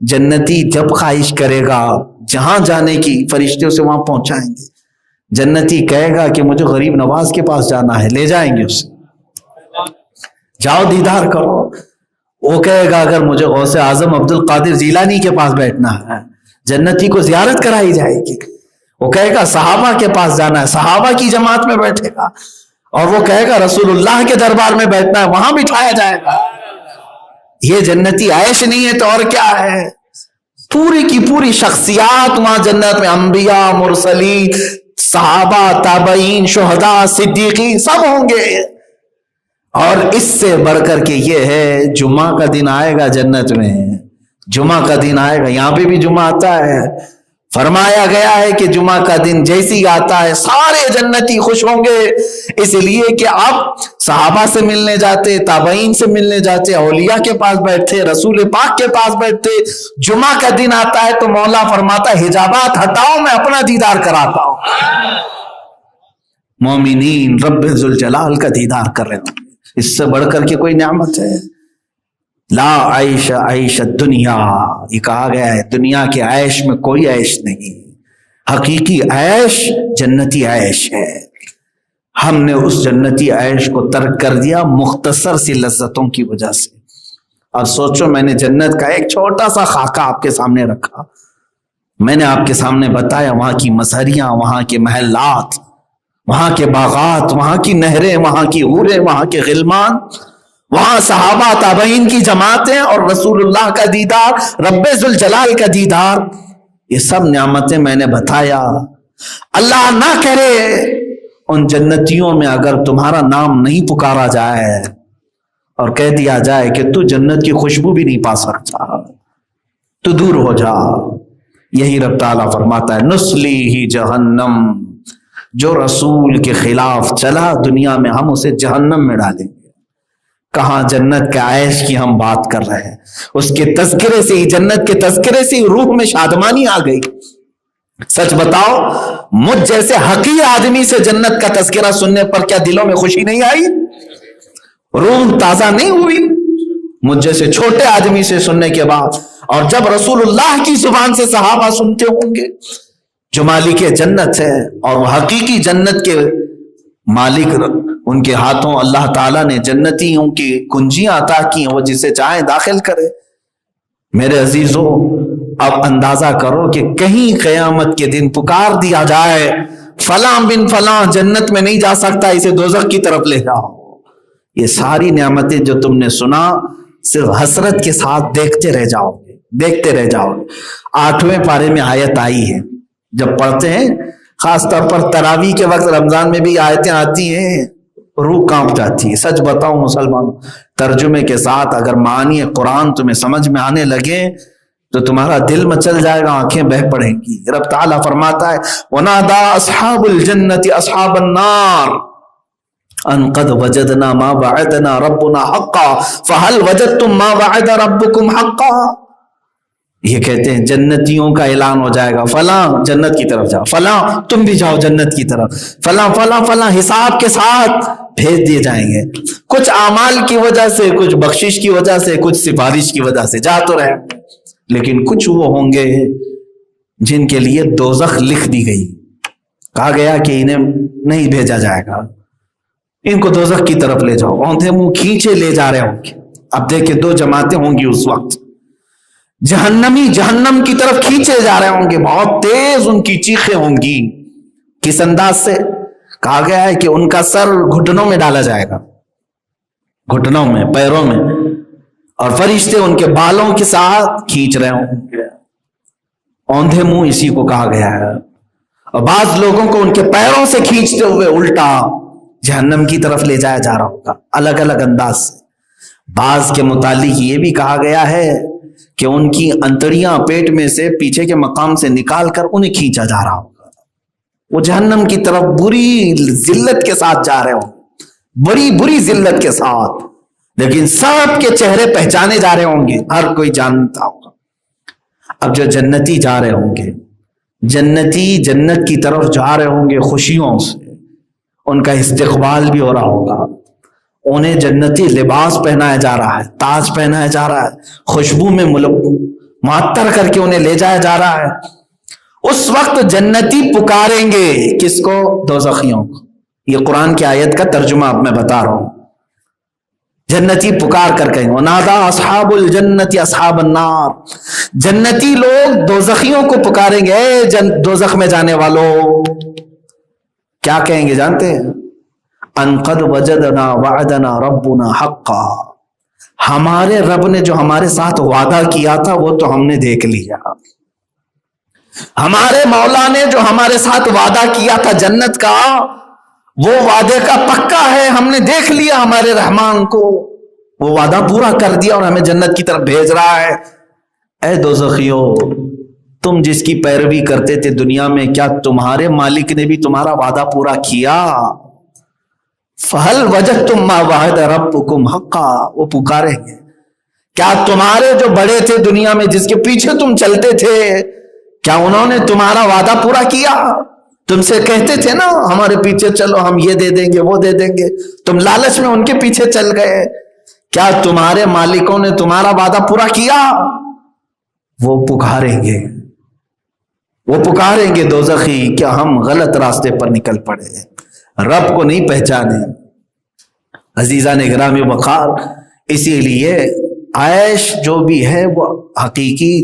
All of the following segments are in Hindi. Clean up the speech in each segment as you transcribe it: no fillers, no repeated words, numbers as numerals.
जन्नती जब ख्वाहिश करेगा जहां जाने की, फरिश्ते उसे वहां पहुंचाएंगे। जन्नती कहेगा कि मुझे गरीब नवाज के पास जाना है, ले जाएंगे उसे, जाओ दीदार करो। वो कहेगा अगर मुझे गौसे आजम अब्दुल कादिर जीलानी के पास बैठना है, जन्नती को जियारत कराई जाएगी। वो कहेगा सहाबा के पास जाना है, सहाबा की जमात में बैठेगा। और वो कहेगा रसूलुल्लाह के दरबार में बैठना है, वहां बिठाया जाएगा। ये जन्नती ऐश नहीं है तो और क्या है? पूरी की पूरी शख्सियात वहां जन्नत में, अंबिया, मुरसलीन, सहाबा, ताबईन, शुहदा, सिद्दीकीन सब होंगे। और इससे बढ़कर के ये है, जुमा का दिन आएगा जन्नत में, जुमा का दिन आएगा। यहां पे भी जुमा आता है, फरमाया गया है कि जुमा का दिन जैसी आता है सारे जन्नती खुश होंगे, इसलिए कि आप सहाबा से मिलने जाते, ताबईन से मिलने जाते, औलिया के पास बैठते, रसूल पाक के पास बैठते। जुमा का दिन आता है तो मौला फरमाता है हिजाबात हटाओ, मैं अपना दीदार कराता हूं। मोमिनीन रब्बे जुल जलाल का दीदार कर रहे हो, इससे बढ़कर के कोई नेमत है? ला आयश आयश दुनिया, ये कहा गया है दुनिया के ऐश में कोई ऐश नहीं, हकीकी ऐश जन्नती ऐश है। हमने उस जन्नती ऐश को तर्क कर दिया मुख्तसर सी लज्जतों की वजह से। और सोचो, मैंने जन्नत का एक छोटा सा खाका आपके सामने रखा, मैंने आपके सामने बताया वहां की मसहरियां, वहां के महलात, वहां के बागात, वहां की नहरें, वहां की हूरें, वहां के गिलमान, वहां सहाबा ताबईन की जमातें और रसूलुल्लाह का दीदार, रब्बे जुल जलाल का दीदार, ये सब नेमतें मैंने बताया। अल्लाह ना करे उन जन्नतियों में अगर तुम्हारा नाम नहीं पुकारा जाए और कह दिया जाए कि तू जन्नत की खुशबू भी नहीं पा सकता, तू दूर हो जा। यही रब ताला फरमाता है नुस्ली ही जहन्नम, जो रसूल के खिलाफ चला दुनिया में हम उसे जहन्नम में डालेंगे। कहां जन्नत के ऐश की हम बात कर रहे हैं, उसके तज़किरे से ही, जन्नत के तज़किरे से ही रूह में शादमानी आ गई। सच बताओ, मुझ जैसे हकीर आदमी से जन्नत का तज़किरा सुनने पर क्या दिलों में खुशी नहीं आई? रूह ताजा नहीं हुई? मुझ जैसे छोटे आदमी से सुनने के बाद, और जब रसूलुल्लाह की जुबान से सहाबा सुनते होंगे जो मालिक जन्नत है और वह हकीकी जन्नत के मालिक, उनके हाथों अल्लाह ताला ने जन्नतियों की कुंजियां अता की, वो जिसे चाहे दाखिल करे। मेरे अजीजों, अब अंदाजा करो कि कहीं क़यामत के दिन पुकार दिया जाए फलां बिन फलां जन्नत में नहीं जा सकता, इसे दोज़ख की तरफ ले जाओ। ये सारी नेमतें जो तुमने सुना, सिर्फ हसरत के साथ देखते रह जाओगे, देखते रह जाओगे। 8वें पारे में आयत आई है, जब पढ़ते हैं खासतौर पर तरावी के वक्त, रमजान में भी आयतें आती हैं, रूह कांप जाती है। सच बताऊं मुसलमानों, तर्जुमे के साथ अगर मानी कुरान तुम्हें समझ में आने लगे तो तुम्हारा दिल मचल जाएगा, आंखें बह पड़ेंगी। रब ताला फरमाता है वनादा अस्हाबुल जन्नति अस्हाबन नार अन क़द वजदना मा वअदना रब्बुना हक़्क़ा फहल वजदतुम मा वअद रब्बुकुम हक़्क़ा। ये कहते हैं जन्नतियों का ऐलान हो जाएगा, फलां जन्नत की तरफ जाओ, फलां तुम भी जाओ जन्नत की तरफ, फलां फलां फलां हिसाब के साथ भेज दिए जाएंगे। कुछ आमाल की वजह से, कुछ बख्शिश की वजह से, कुछ सिफारिश की वजह से जा तो रहे, लेकिन कुछ वो होंगे जिनके लिए दोज़ख लिख दी गई, कहा गया कि इन्हें नहीं भेजा जाएगा, इनको दोज़ख की तरफ ले जाओ, औंधे मुंह खींचे ले जा रहे होंगे। अब देखिए 2 जमातें होंगी उस वक्त, जहन्नमी जहन्नम की तरफ खींचे जा रहे होंगे, बहुत तेज उनकी चीखें होंगी। किस अंदाज से? कहा गया है कि उनका सर घुटनों में डाला जाएगा, घुटनों में, पैरों में, और फरिश्ते उनके बालों के साथ खींच रहे होंगे। औंधे मुंह इसी को कहा गया है। और बाज लोगों को उनके पैरों से खींचते हुए उल्टा जहन्नम की तरफ ले जाया जा रहा होगा, अलग अलग अंदाज से। बाज के मुतालिक ये भी कहा गया है कि उनकी अंतड़ियां पेट में से पीछे के मकाम से निकाल कर उन्हें खींचा जा रहा होगा। वो जहन्नम की तरफ बुरी जिल्लत के साथ जा रहे होंगे, बड़ी बुरी जिल्लत के साथ, लेकिन सबके चेहरे पहचाने जा रहे होंगे, हर कोई जानता होगा। अब जो जन्नती जा रहे होंगे, जन्नती जन्नत की तरफ जा रहे होंगे खुशियों से, उनका इस्तिकबाल भी हो रहा होगा, उन्हें जन्नती लिबास पहनाया जा रहा है, ताज पहनाया जा रहा है, खुशबू में मुअत्तर करके उन्हें ले जाया जा रहा है। उस वक्त जन्नती पुकारेंगे किसको? दोज़खियों को। ये कुरान की आयत का तर्जुमा अब मैं बता रहा हूं। जन्नती पुकार कर कहेंगे, नादा अस्हाबुल जन्नती अस्हाबन नार, जन्नती लोग दोज़खियों को पुकारेंगे, ए दोज़ख में जाने वालों। क्या कहेंगे जानते हैं? अनक़द वजदना वअदना रब्बुना हक़्क़ा, हमारे रब ने जो हमारे साथ वादा किया था वो तो हमने देख लिया। हमारे मौला ने जो हमारे साथ वादा किया था जन्नत का, वो वादे का पक्का है, हमने देख लिया हमारे रहमान को, वो वादा पूरा कर दिया और हमें जन्नत की तरफ भेज रहा है। ऐ दोज़खियों, तुम जिसकी पैरवी करते थे दुनिया में, क्या तुम्हारे मालिक ने भी तुम्हारा वादा पूरा किया? फहल वजदतुम मा वअद रब्बुकुम हक़्क़ा, वो पुकारेंगे, क्या तुम्हारे जो बड़े थे दुनिया में, जिसके पीछे तुम चलते थे, क्या उन्होंने तुम्हारा वादा पूरा किया? तुमसे कहते थे ना हमारे पीछे चलो, हम ये दे देंगे वो दे देंगे, तुम लालच में उनके पीछे चल गए। क्या तुम्हारे मालिकों ने तुम्हारा वादा पूरा किया? वो पुकारेंगे, वो पुकारेंगे दोज़खी, क्या हम गलत रास्ते पर निकल पड़े, रब को नहीं पहचाने। अजीज़ान गिरामी वक़ार, इसीलिए ऐश जो भी है वो हकीकी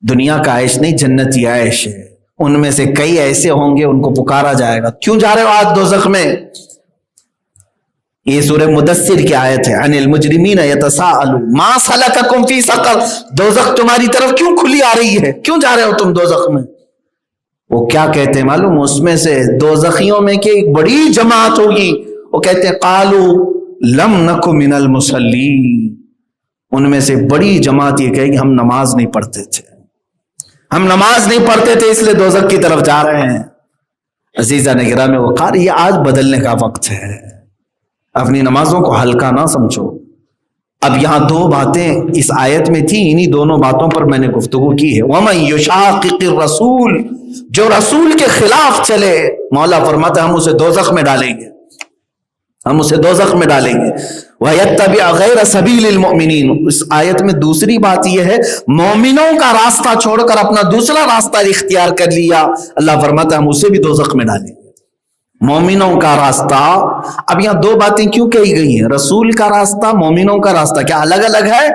दुनिया का ऐश नहीं, जन्नती ऐश है। उनमें से कई ऐसे होंगे उनको पुकारा जाएगा, क्यों जा रहे हो आज दोज़ख में? ये सूरह मुदस्सिर की आयत है, अनिल मुजरिमीन यतसाअलू मा सलककुम फी सक़र, दोज़ख तुम्हारी तरफ क्यों खुली आ रही है, क्यों जा रहे हो तुम दोज़ख में? वो क्या कहते हैं मालूम? उसमें से दोज़खियों में की एक बड़ी जमात होगी, वो कहते हैं कालू लम नकु मिनल मुसल्लीन, उनमें से बड़ी जमात ये कहेगी हम नमाज नहीं पढ़ते थे, हम नमाज नहीं पढ़ते थे इसलिए दोज़ख की तरफ जा रहे हैं। अज़ीज़ान गिरामी वक़ार, ये आज बदलने का वक्त है, अपनी नमाजों को हल्का ना समझो। अब यहां दो बातें इस आयत में थी, इन्हीं दोनों बातों पर मैंने गुफ्तगू की है। वमन युशाक़िक़िर रसूल, जो रसूल के खिलाफ चले, मौला फरमाता है हम उसे दोज़ख में डालेंगे, हम उसे दोज़ख में डालेंगे। वयत्तबि गैर सबीलिल मुमिनीन, इस आयत में दूसरी बात यह है, मोमिनों का रास्ता छोड़कर अपना दूसरा रास्ता इख्तियार कर लिया, अल्लाह फरमाता है हम उसे भी दोज़ख में डालेंगे। मोमिनों का रास्ता, अब यहां दो बातें क्यों कही गई हैं? रसूल का रास्ता, मोमिनों का रास्ता, क्या अलग अलग है?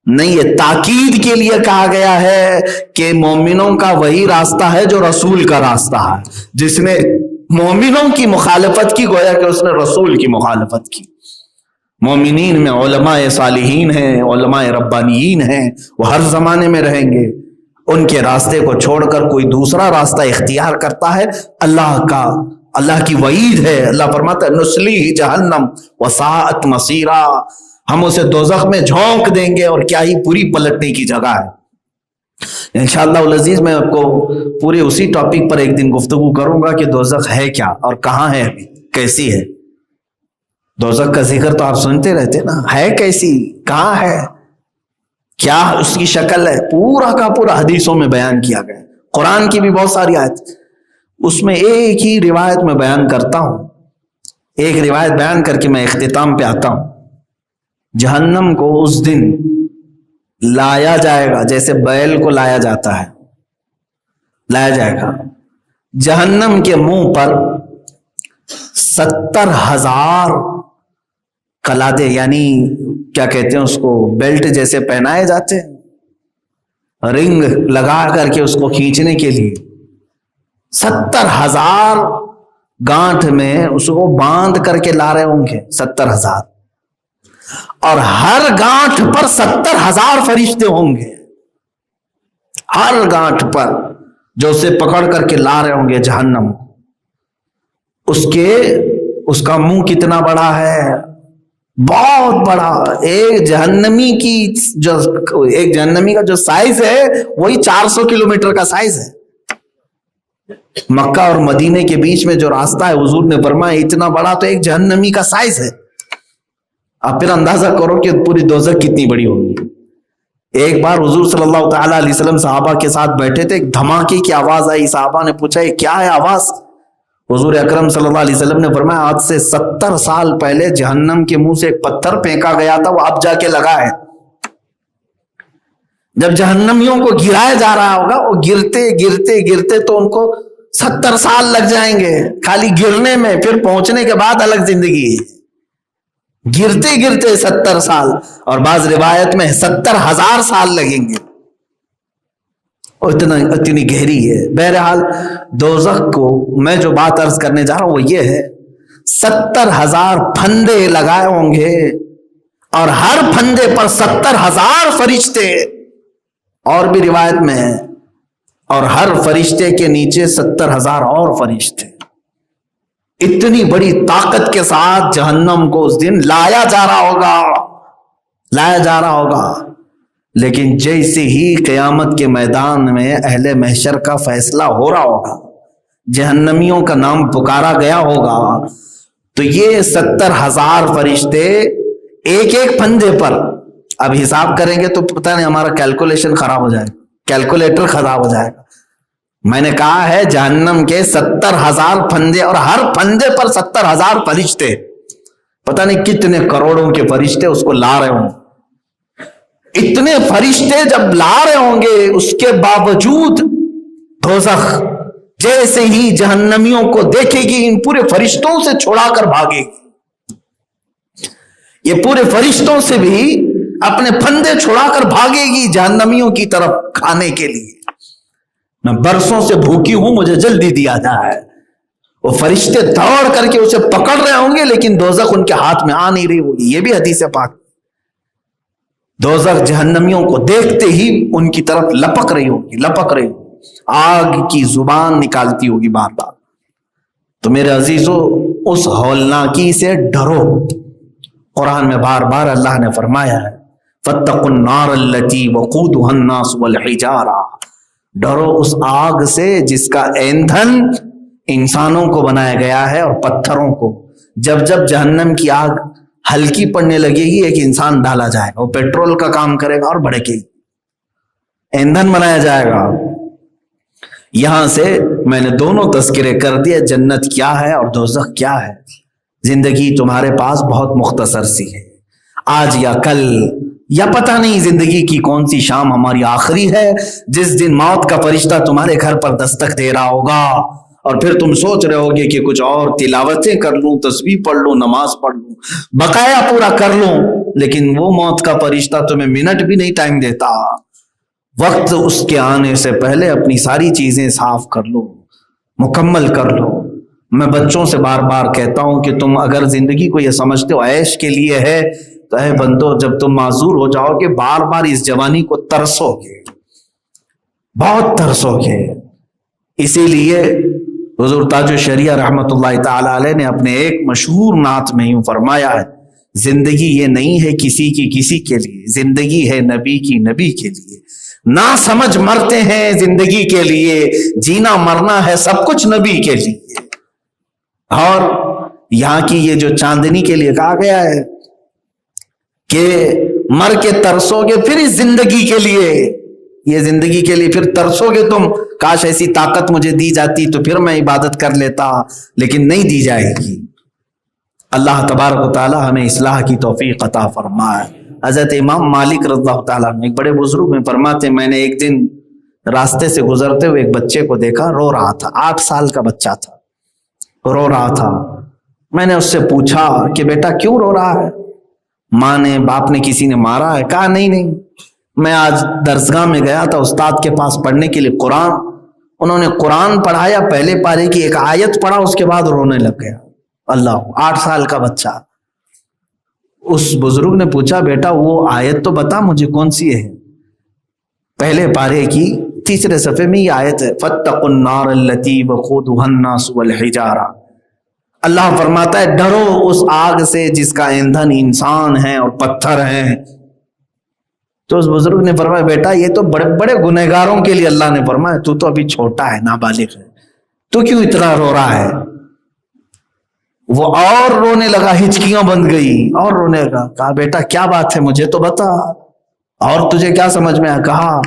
नहीं, है ताकीद के लिए कहा गया है कि मोमिनों का वही रास्ता है जो रसूल का रास्ता है। जिसने मोमिनों की मुखालफत की, गोया कि उसने रसूल की मुखालफत की। मोमिनीन में उलमाए सालिहीन हैं, उलमाए रब्बानीन हैं, वो हर जमाने में रहेंगे। उनके रास्ते को छोड़कर कोई दूसरा रास्ता इख्तियार करता है, अल्लाह की वईद है। अल्लाह फरमाता है नुस्ली जहन्नम वसाअत मसीरा, हम उसे दोज़ख में झोंक देंगे और क्या ही पूरी पलटने की जगह है। इंशाअल्लाह अज़ीज़ मैं आपको पूरे उसी टॉपिक पर एक दिन गुफ्तगू करूंगा कि दोज़ख है क्या और कहाँ है, अभी कैसी है। दोज़ख का जिक्र तो आप सुनते रहते ना, है कैसी, कहाँ है, क्या उसकी शक्ल है, पूरा का पूरा हदीसों में बयान किया गया। कुरान की भी बहुत सारी आयत, उसमें एक ही रिवायत में बयान करता हूं, एक रिवायत बयान करके मैं इख्तिताम पे आता हूं। जहन्नम को उस दिन लाया जाएगा जैसे बैल को लाया जाता है, लाया जाएगा। जहन्नम के मुंह पर 70,000 कलादे, यानी क्या कहते हैं उसको, बेल्ट जैसे पहनाए जाते हैं, रिंग लगा करके उसको खींचने के लिए 70,000 गांठ में उसको बांध करके ला रहे होंगे 70,000, और हर गांठ पर 70,000 फरिश्ते होंगे, हर गांठ पर जो उसे पकड़ करके ला रहे होंगे जहन्नम। उसका मुंह कितना बड़ा है, बहुत बड़ा। एक जहन्नमी का जो साइज है वही 400 किलोमीटर का साइज है। मक्का और मदीने के बीच में जो रास्ता है, हुजूर ने फरमाया इतना बड़ा तो एक जहन्नमी का साइज है। आप फिर अंदाजा करो कि पूरी दोज़ख कितनी बड़ी होगी। एक बार हुजूर सल्लल्लाहु ताला अलैहि वसल्लम सहाबा के साथ बैठे थे, एक धमाके की आवाज आई। सहाबा ने पूछा ये क्या है आवाज? हुजूर अकरम सल्लल्लाहु अलैहि वसल्लम ने फरमाया आज से 70 साल पहले जहन्नम के मुंह से एक पत्थर फेंका गया था, वो अब जाके लगा है। जब जहन्नमियों को गिराया जा रहा होगा, वो गिरते गिरते गिरते तो उनको 70 साल लग जाएंगे खाली गिरने में, फिर पहुंचने के बाद अलग जिंदगी है। गिरते गिरते 70 साल, और बाज रिवायत में 70,000 साल लगेंगे। इतनी गहरी है। बहरहाल दोज़ख को मैं जो बात अर्ज करने जा रहा हूं वो ये है, 70,000 फंदे लगाए होंगे और हर फंदे पर 70,000 फरिश्ते, और भी रिवायत में है, और हर फरिश्ते के नीचे 70,000 और फरिश्ते। इतनी बड़ी ताकत के साथ जहन्नम को उस दिन लाया जा रहा होगा। लेकिन जैसे ही क़यामत के मैदान में अहले महशर का फैसला हो रहा होगा, जहन्नमियों का नाम पुकारा गया होगा, तो ये 70,000 फरिश्ते एक एक फंदे पर, अब हिसाब करेंगे तो पता नहीं हमारा कैलकुलेशन खराब हो जाएगा, कैलकुलेटर खराब हो जाएगा। मैंने कहा है जहन्नम के 70,000 फंदे, और हर फंदे पर 70,000 फरिश्ते, पता नहीं कितने करोड़ों के फरिश्ते उसको ला रहे होंगे। इतने फरिश्ते जब ला रहे होंगे, उसके बावजूद दोज़ख जैसे ही जहन्नमियों को देखेगी, इन पूरे फरिश्तों से छुड़ाकर भागेगी। ये पूरे फरिश्तों से भी अपने फंदे छुड़ाकर भागेगी जहन्नमियों की तरफ खाने के लिए। मैं बरसों से भूखी हूं, मुझे जल्दी दिया जाए। वो फरिश्ते दौड़ करके उसे पकड़ रहे होंगे, लेकिन दोज़ख उनके हाथ में आ नहीं रही होगी। ये भी हदीस पाक। दोज़ख जहन्नमियों को देखते ही उनकी तरफ लपक रही होगी, आग की जुबान निकालती होगी बार बार। तो मेरे अजीजों, उस हौलनाकी से डरो। कुरान में बार बार अल्लाह ने फरमाया है, फत्तकुन नार अल्लती वक़ूदुहा अन्नास वल हिजारा, डरो उस आग से जिसका ईंधन इंसानों को बनाया गया है और पत्थरों को। जब जब जहन्नम की आग हल्की पड़ने लगेगी, एक इंसान डाला जाएगा, वो पेट्रोल का काम करेगा और भड़केगी, ईंधन बनाया जाएगा। यहां से मैंने दोनों तस्करे कर दिए, जन्नत क्या है और दोज़ख क्या है। जिंदगी तुम्हारे पास बहुत मुख्तसर सी है, आज या कल, या पता नहीं जिंदगी की कौन सी शाम हमारी आखिरी है, जिस दिन मौत का फरिश्ता तुम्हारे घर पर दस्तक दे रहा होगा, और फिर तुम सोच रहे होगे कि कुछ और तिलावतें कर लूं, तस्बीह पढ़ लूं, नमाज पढ़ लूं, बकाया पूरा कर लूं, लेकिन वो मौत का फरिश्ता तुम्हें मिनट भी नहीं टाइम देता। वक्त उसके आने से पहले अपनी सारी चीजें साफ कर लो, मुकम्मल कर लो। मैं बच्चों से बार बार कहता हूं कि तुम अगर जिंदगी को यह समझते हो ऐश के लिए है, तो ऐ बंदो, जब तुम माजूर हो जाओगे बार बार इस जवानी को तरसोगे, बहुत तरसोगे। इसीलिए हुजूर ताजुल शरिया रहमतुल्लाह ताला अलैह ने अपने एक मशहूर नात में यूं फरमाया है, जिंदगी ये नहीं है किसी की किसी के लिए, जिंदगी है नबी की नबी के लिए। ना समझ मरते हैं जिंदगी के लिए, जीना मरना है सब कुछ नबी के लिए। और यहां की ये जो चांदनी के लिए कहा गया है कि मर के तरसोगे फिर इस जिंदगी के लिए, ये जिंदगी के लिए फिर तरसोगे तुम, काश ऐसी ताकत मुझे दी जाती तो फिर मैं इबादत कर लेता, लेकिन नहीं दी जाएगी। अल्लाह तबारक व तआला हमें इस्लाह की तौफीक अता फरमाए। हजरत इमाम मालिक रज़ियल्लाहु तआला अन्हु एक बड़े बुजुर्ग में फरमाते, मैंने एक दिन रास्ते से गुजरते हुए एक बच्चे को देखा, रो रहा था, 8 साल का बच्चा था, रो रहा था। मैंने उससे पूछा कि बेटा क्यों रो रहा है, माँ ने बाप ने किसी ने मारा है? कहा नहीं, मैं आज दरसगाह में गया था उस्ताद के पास पढ़ने के लिए कुरान, उन्होंने कुरान पढ़ाया, पहले पारे की एक आयत पढ़ा, उसके बाद रोने लग गया। अल्लाह, 8 साल का बच्चा। उस बुजुर्ग ने पूछा, बेटा वो आयत तो बता मुझे कौन सी है? पहले पारे की 3 सफ़े में ये आयत है, फत्तकुन नार अल्लती वक़ूदुहा अन्नास वल हिजारा। अल्लाह फरमाता है डरो उस आग से जिसका ईंधन इंसान है और पत्थर है। तो उस बुजुर्ग ने फरमाया, बेटा ये तो बड़े बड़े गुनहगारों के लिए अल्लाह ने फरमाया, तू तो अभी छोटा है, नाबालिग है, तू क्यों इतना रो रहा है? वो और रोने लगा, हिचकियां बंद गई और रोने लगा। कहा बेटा क्या बात है, मुझे तो बता, और तुझे क्या समझ में आया? कहा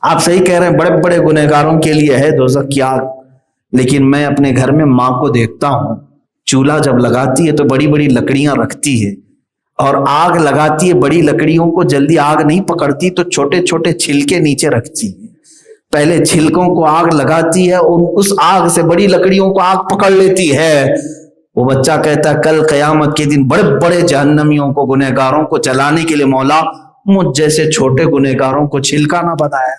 आप सही कह रहे हैं, बड़े बड़े गुनहगारों के लिए है दोज़ख की आग, लेकिन मैं अपने घर में माँ को देखता हूँ, चूल्हा जब लगाती है तो बड़ी बड़ी लकड़ियां रखती है, और आग लगाती है, बड़ी लकड़ियों को जल्दी आग नहीं पकड़ती तो छोटे छोटे छिलके नीचे रखती है, पहले छिलकों को आग लगाती है और उस आग से बड़ी लकड़ियों को आग पकड़ लेती है। वो बच्चा कहता है कल कयामत के दिन बड़े बड़े जहन्नमियों को, गुनहगारों को जलाने के लिए मौला मुझ जैसे छोटे गुनहगारों को छिलका ना बताया।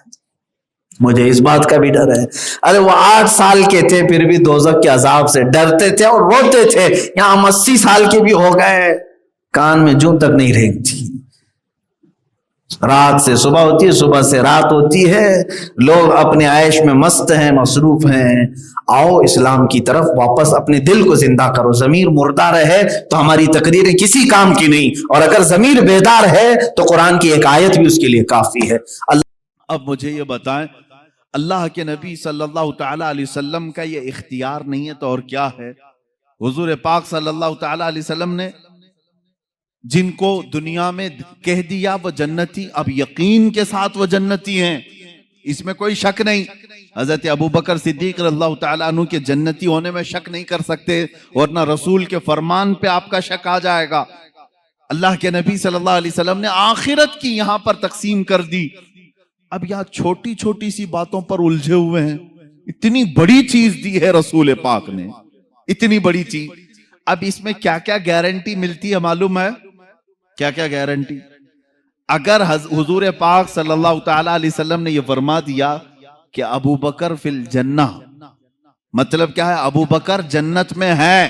मुझे इस बात का भी डर है। अरे वो 8 साल के थे फिर भी दोजख के अजाब से डरते थे और रोते थे। यहां हम 80 साल के भी हो गए, कान में जूं तक नहीं रेंगती। रात से सुबह होती है, सुबह से रात होती है, लोग अपने ऐश में मस्त हैं, मसरूफ हैं। आओ इस्लाम की तरफ वापस अपने दिल को जिंदा करो। जमीर मुर्दा रहे तो हमारी तकरीरें किसी काम की नहीं, और अगर जमीर बेदार है तो कुरान की एक आयत भी उसके लिए काफी है। अब मुझे ये बताएं, अल्लाह के नबी सल्लल्लाहु ताला अलैहि वसल्लम का ये इख्तियार नहीं है तो और क्या है? हुजूर पाक सल्लल्लाहु ताला अलैहि वसल्लम ने जिनको दुनिया में कह दिया वो जन्नती, अब यकीन के साथ वो जन्नती हैं, इसमें कोई शक नहीं। हजरत अबू बकर सिद्दीक रज़ियल्लाहु ताला अन्हु के जन्नती होने में शक नहीं कर सकते, और ना रसूल के फरमान पे आपका शक आ जाएगा। अल्लाह के नबी सल्लल्लाहु अलैहि वसल्लम ने आखिरत की यहां पर तकसीम कर दी। अब यहां छोटी छोटी सी बातों पर उलझे हुए हैं। इतनी बड़ी चीज दी है रसूल पाक ने, इतनी बड़ी चीज। अब इसमें क्या क्या गारंटी मिलती है मालूम है? क्या क्या गारंटी? अगर हुजूर पाक सल्लल्लाहु ताला अलैहि वसल्लम ने यह फरमा दिया कि अबू बकर फिल जन्ना, मतलब क्या है? अबू बकर जन्नत में है,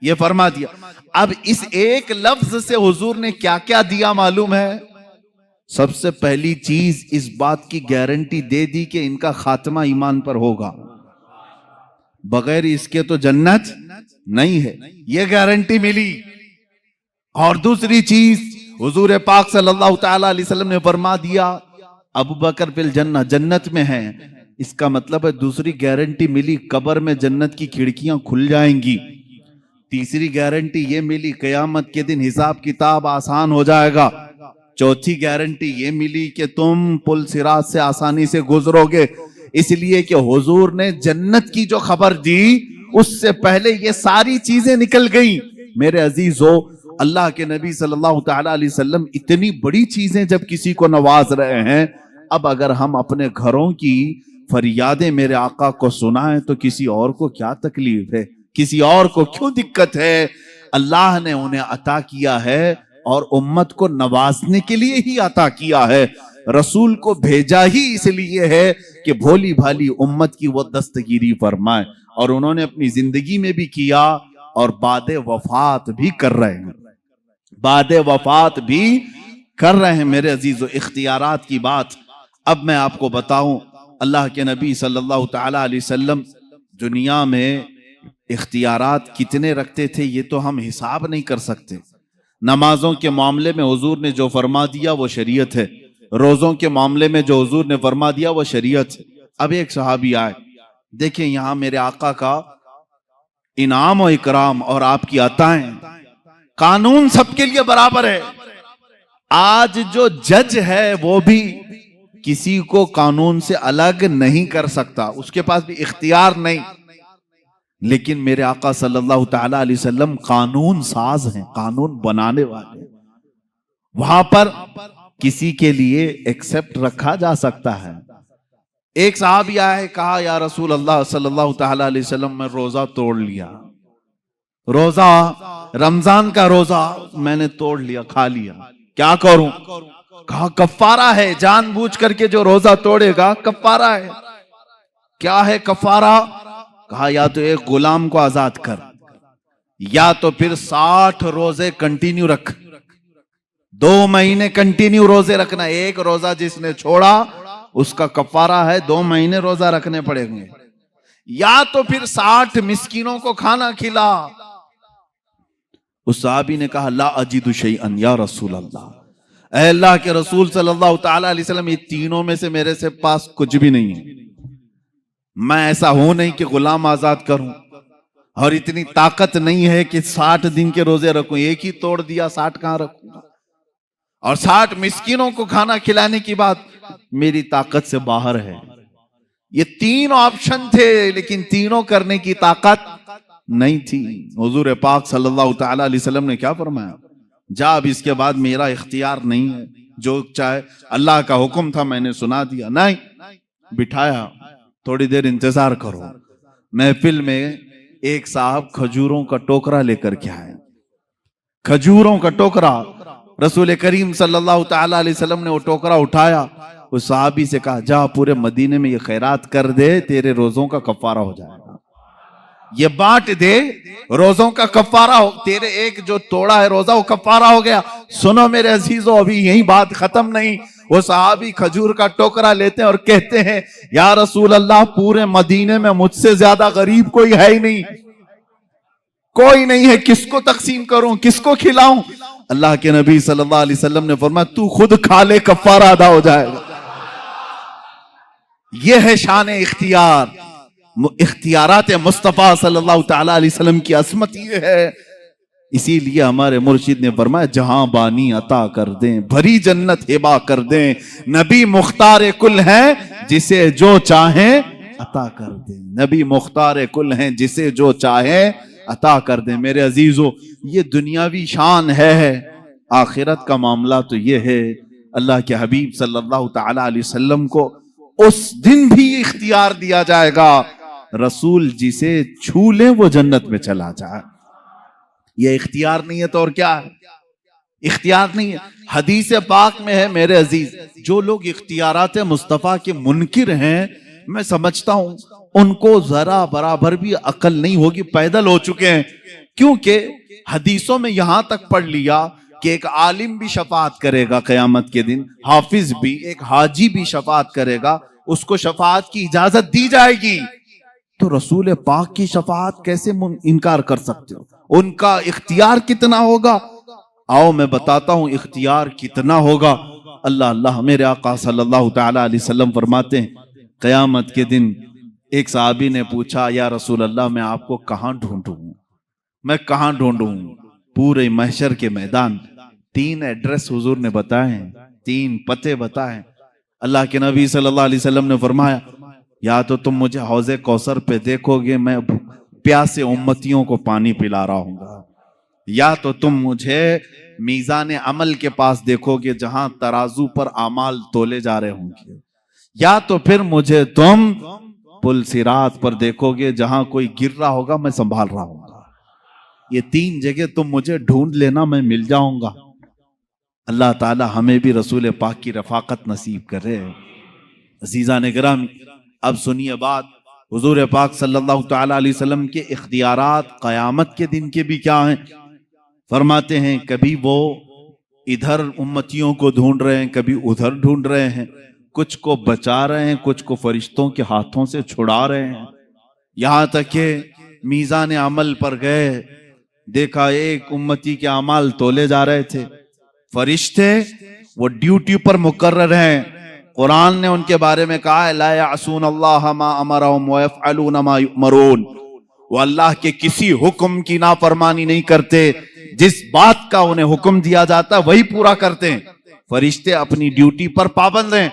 यह फरमा दिया। अब इस एक लफ्ज से हुजूर ने क्या क्या दिया मालूम है? सबसे पहली चीज इस बात की गारंटी दे दी कि इनका खात्मा ईमान पर होगा, बगैर इसके तो जन्नत नहीं है, यह गारंटी मिली। और दूसरी चीज हुजूर पाक सल्लल्लाहु ताला अलैहि वसल्लम ने फरमा दिया अबू बकर फिल जन्नह, जन्नत में है। इसका मतलब है दूसरी गारंटी मिली, कब्र में जन्नत की खिड़कियां खुल जाएंगी। तीसरी गारंटी ये मिली, कयामत के दिन हिसाब किताब आसान हो जाएगा। चौथी गारंटी ये मिली कि तुम पुल सिरात से आसानी से गुजरोगे, इसलिए कि हुजूर ने जन्नत की जो खबर दी उससे पहले ये सारी चीजें निकल गई। मेरे अजीजों, अल्लाह के नबी सल्लल्लाहु ताला अलैहि वसल्लम इतनी बड़ी चीजें जब किसी को नवाज रहे हैं, अब अगर हम अपने घरों की फरियादें मेरे आका को सुनाएं तो किसी और को क्या तकलीफ है, किसी और को क्यों दिक्कत है? अल्लाह ने उन्हें अता किया है और उम्मत को नवाजने के लिए ही अता किया है। रसूल को भेजा ही इसलिए है कि भोली भाली उम्मत की वो दस्तगीरी फरमाए, और उन्होंने अपनी जिंदगी में भी किया और बाद वफात भी कर रहे हैं, बाद वफात भी कर रहे हैं। मेरे अजीजों, इख्तियारात की बात अब मैं आपको बताऊं, अल्लाह के नबी सल्लल्लाहु ताला अलैहि वसल्लम दुनिया में इख्तियारात कितने रखते थे ये तो हम हिसाब नहीं कर सकते। नमाजों के मामले में हुजूर ने जो फरमा दिया वो शरीयत है, रोजों के मामले में जो हुजूर ने फरमा दिया वो शरीयत है। अब एक सहाबी आए, देखें यहां मेरे आका का इनाम और इकराम और आपकी अताएं, कानून सबके लिए बराबर है। आज जो जज है वो भी किसी को कानून से अलग नहीं कर सकता, उसके पास भी इख्तियार नहीं। लेकिन मेरे आका सल्लल्लाहु ताला अलैहि वसल्लम कानून साज हैं, कानून बनाने वाले। वहां पर किसी के लिए एक्सेप्ट रखा जा सकता है। एक साहब आया है, कहा या रसूल अल्लाह सल्लल्लाहु ताला अलैहि वसल्लम मैं रोजा तोड़ लिया, रोजा रमजान का रोजा मैंने तोड़ लिया, खा लिया, क्या करूं? कहा कफ्फारा है, जानबूझ करके जो रोजा तोड़ेगा कफ्फारा है। क्या है कफ्फारा? कहा या तो एक गुलाम को आजाद कर, या तो फिर 60 रोजे कंटिन्यू रख, 2 महीने कंटिन्यू रोजे रखना। एक रोजा जिसने छोड़ा उसका कफ्फारा है 2 महीने रोजा रखने पड़ेंगे, या तो फिर 60 मिस्कीनों को खाना खिला। उस साहबी ने कहा ला अजीदु शैअन या रसूल अल्लाह, ऐ अल्लाह के रसूल सल्लल्लाहु ताला अलैहि वसल्लम, ये तीनों में से मेरे से पास कुछ भी नहीं है। मैं ऐसा हूं नहीं कि गुलाम आजाद करूं, और इतनी ताकत नहीं है कि 60 दिन के रोजे रखूं। एक ही तोड़ दिया, 60 कहां रखूंगा? और 60 मिस्किनों को खाना खिलाने की बात मेरी ताकत से बाहर है। ये 3 ऑप्शन थे, लेकिन तीनों करने की ताकत नहीं थी। हुजूर पाक सल्लल्लाहु ताला अलैहि वसल्लम ने क्या फरमाया? जा, अब इसके बाद मेरा इख्तियार नहीं है, जो चाहे, अल्लाह का हुक्म था मैंने सुना दिया। नहीं, बिठाया, थोड़ी देर इंतजार करो। महफिल में एक साहब खजूरों का टोकरा लेकर के आए, खजूरों का टोकरा। रसूल करीम सल्लल्लाहु ताला अलैहि वसल्लम ने वो टोकरा उठाया, उस साहबी से कहा जा पूरे मदीने में ये खैरात कर दे, तेरे रोजों का कफारा हो जाएगा। ये बांट दे, रोजों का कफारा हो, तेरे एक जो तोड़ा है रोजा वो कफारा हो गया। सुनो मेरे अजीजों, अभी यही बात खत्म नहीं। वो सहाबी खजूर का टोकरा लेते हैं और कहते हैं या रसूल अल्लाह, पूरे मदीने में मुझसे ज्यादा गरीब कोई है ही नहीं, कोई नहीं है, किसको तकसीम करूं, किसको खिलाऊं? अल्लाह के नबी सल्लल्लाहु अलैहि वसल्लम ने फरमाया तू खुद खा ले, कफारा अदा हो जाएगा। यह है शान इख्तियार, इख्तियारात मुस्तफ़ा सल्लल्लाहु ताला अलैहि वसल्लम की असमत ये है। इसीलिए हमारे मुर्शिद ने फरमाया जहां बानी अता कर दें, भरी जन्नत हिबा कर दें, नबी मुख्तार कुल हैं जिसे जो चाहे अता कर दें, नबी मुख्तार कुल हैं जिसे जो चाहे अता कर दें। मेरे अजीजों, ये दुनियावी शान है, आखिरत का मामला तो ये है। अल्लाह के हबीब सल्लल्लाहु ताला अलैहि वसल्लम को उस दिन भी इख्तियार दिया जाएगा, रसूल जिसे छू ले वो जन्नत में चला जाए। ये इख्तियार नहीं है तो और क्या है? इख्तियार नहीं है। हदीस पाक में है मेरे अजीज, जो लोग इख्तियारात मुस्तफ़ा के मुनकिर हैं, मैं समझता हूं उनको जरा बराबर भी अकल नहीं होगी, पैदल हो चुके हैं। क्योंकि हदीसों में यहां तक पढ़ लिया कि एक आलिम भी शफात करेगा क़यामत के दिन, हाफिज भी, एक हाजी भी शफात करेगा, उसको शफात की इजाजत दी जाएगी। तो रसूल पाक की शफात कैसे इनकार कर सकते हो? उनका इख्तियार कितना होगा? आओ मैं बताता हूं इख्तियार कितना होगा। अल्लाह अल्लाह, मेरे आका सल्लल्लाहु ताला अलैहि वसल्लम फरमाते हैं क़यामत के दिन एक साहबी ने पूछा या रसूल अल्लाह, मैं आपको कहां ढूंढूं, मैं कहां ढूंढूं? पूरे महशर के मैदान 3 एड्रेस हुजूर ने बताए, 3 पते बताए। अल्लाह के नबी सल्लल्लाहु अलैहि वसल्लम ने फरमाया या तो तुम मुझे हौज़े कौसर पे देखोगे, मैं प्यासे उम्मतियों को पानी पिला रहा हूँ, या तो तुम मुझे मीज़ान अमल के पास देखोगे जहां तराजू पर आमाल तोले जा रहे होंगे, या तो फिर मुझे तुम पुल सिरात पर देखोगे जहां कोई गिर रहा होगा मैं संभाल रहा हूँ। ये 3 जगह तुम मुझे ढूंढ लेना, मैं मिल जाऊंगा। अल्लाह ताला हमें भी रसूल पाक की रफाकत नसीब करे। अजीज़ान गिरामी, अब सुनिए बात, हुजूर पाक सल्लल्लाहु ताला अलैहि वसल्लम के इख्तियारात क़यामत के दिन के भी क्या हैं? फरमाते हैं कभी वो इधर उम्मतियों को ढूंढ रहे हैं, कभी उधर ढूंढ रहे हैं, कुछ को बचा रहे हैं, कुछ को फरिश्तों के हाथों से छुड़ा रहे हैं। यहां तक के मीज़ान अमल पर गए, देखा एक उम्मती के अमाल तोले जा रहे थे, फरिश्ते वो ड्यूटी पर मुकर्रर हैं। कुरान ने उनके बारे में कहा है ला यासून अल्लाह मा अमरहुम व यफअलून मा युमरून, वो अल्लाह के किसी हुक्म की नाफरमानी नहीं करते, जिस बात का उन्हें हुक्म दिया जाता वही पूरा करते हैं। फरिश्ते अपनी ड्यूटी पर पाबंद हैं,